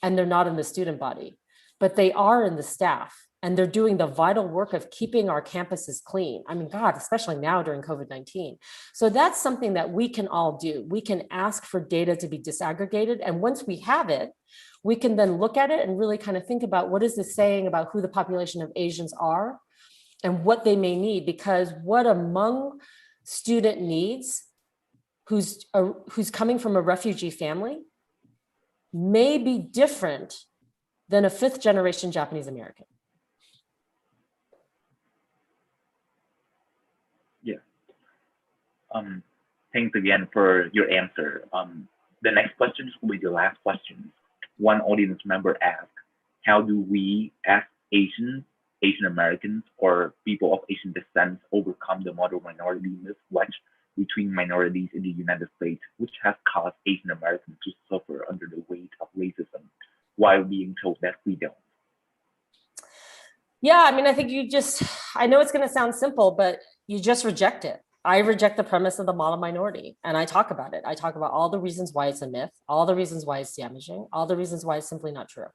and they're not in the student body, but they are in the staff and they're doing the vital work of keeping our campuses clean. I mean, God, especially now during COVID-19. So that's something that we can all do. We can ask for data to be disaggregated. And once we have it, we can then look at it and really kind of think about what is this saying about who the population of Asians are and what they may need, because what a Hmong student needs who's coming from a refugee family may be different than a 5th generation Japanese American. Yeah. Thanks again for your answer. The next question will be the last question. One audience member asked, how do we as Asian Americans, or people of Asian descent overcome the model minority mismatch between minorities in the United States, which has caused Asian Americans to suffer under the weight of racism, while being told that we don't? Yeah, I mean, I think I know it's going to sound simple, but you just reject it. I reject the premise of the model minority, and I talk about it. I talk about all the reasons why it's a myth, all the reasons why it's damaging, all the reasons why it's simply not true.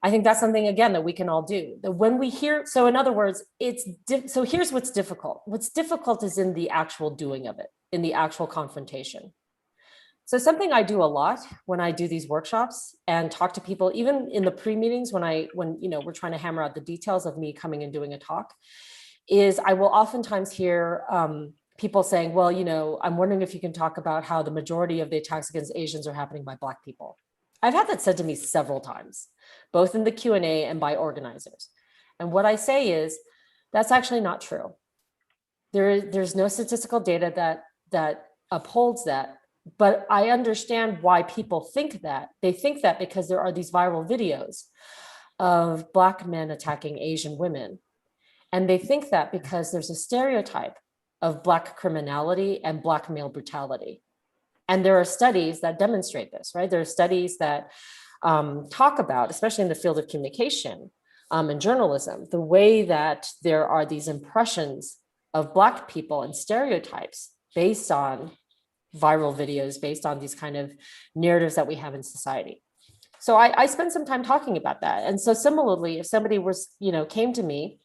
I think that's something, again, that we can all do. That when we hear, so in other words, so here's what's difficult. What's difficult is in the actual doing of it, in the actual confrontation. So something I do a lot when I do these workshops and talk to people, even in the pre-meetings when we're trying to hammer out the details of me coming and doing a talk, is I will oftentimes hear people saying, well, I'm wondering if you can talk about how the majority of the attacks against Asians are happening by Black people. I've had that said to me several times, both in the Q&A and by organizers. And what I say is, that's actually not true. There's no statistical data that upholds that, but I understand why people think that. They think that because there are these viral videos of Black men attacking Asian women. And they think that because there's a stereotype of Black criminality and Black male brutality. And there are studies that demonstrate this, right? There are studies that talk about, especially in the field of communication and journalism, the way that there are these impressions of Black people and stereotypes based on viral videos, based on these kind of narratives that we have in society. So I spent some time talking about that. And so similarly, if somebody came to me,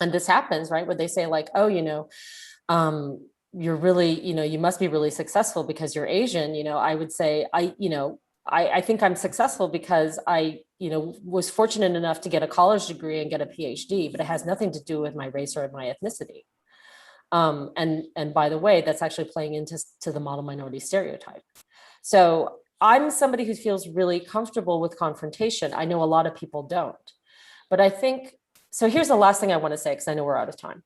and this happens, right, where they say like, oh, you're really, you must be really successful because you're Asian, I would say, I think I'm successful because I, was fortunate enough to get a college degree and get a PhD, but it has nothing to do with my race or my ethnicity. And by the way, that's actually playing into the model minority stereotype. So I'm somebody who feels really comfortable with confrontation. I know a lot of people don't, but I think, so here's the last thing I want to say, because I know we're out of time.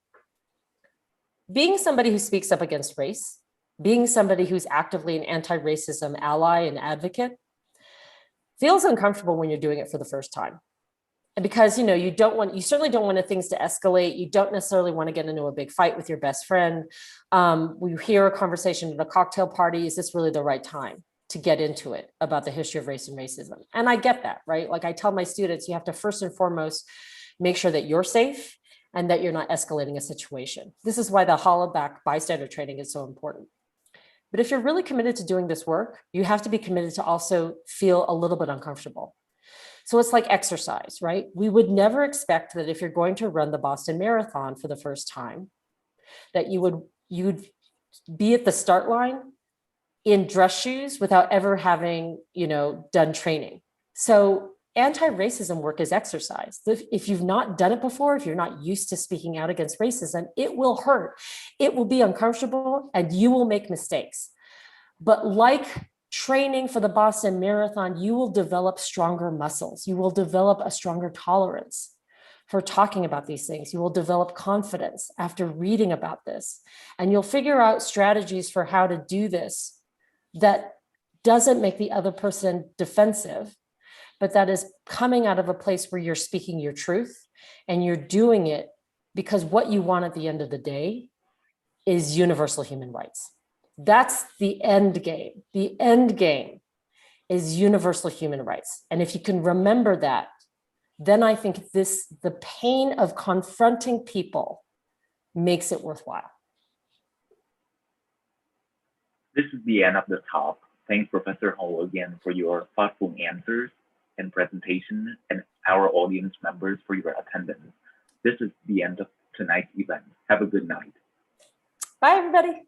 Being somebody who speaks up against race, being somebody who's actively an anti-racism ally and advocate, feels uncomfortable when you're doing it for the first time. And because, you certainly don't want things to escalate. You don't necessarily want to get into a big fight with your best friend. We hear a conversation at a cocktail party. Is this really the right time to get into it about the history of race and racism? And I get that, right? Like I tell my students, you have to first and foremost make sure that you're safe and that you're not escalating a situation. This is why the hollaback bystander training is so important. But if you're really committed to doing this work, you have to be committed to also feel a little bit uncomfortable. So it's like exercise, right? We would never expect that if you're going to run the Boston Marathon for the first time, that you'd be at the start line in dress shoes without ever having, done training. So anti-racism work is exercise. If you've not done it before, if you're not used to speaking out against racism, it will hurt. It will be uncomfortable and you will make mistakes. But like training for the Boston Marathon, you will develop stronger muscles. You will develop a stronger tolerance for talking about these things. You will develop confidence after reading about this. And you'll figure out strategies for how to do this that doesn't make the other person defensive, but that is coming out of a place where you're speaking your truth and you're doing it because what you want at the end of the day is universal human rights. That's the end game. The end game is universal human rights. And if you can remember that, then I think the pain of confronting people makes it worthwhile. This is the end of the talk. Thanks, Professor Hall, again for your thoughtful answers and presentation, and our audience members for your attendance. This is the end of tonight's event. Have a good night. Bye, everybody.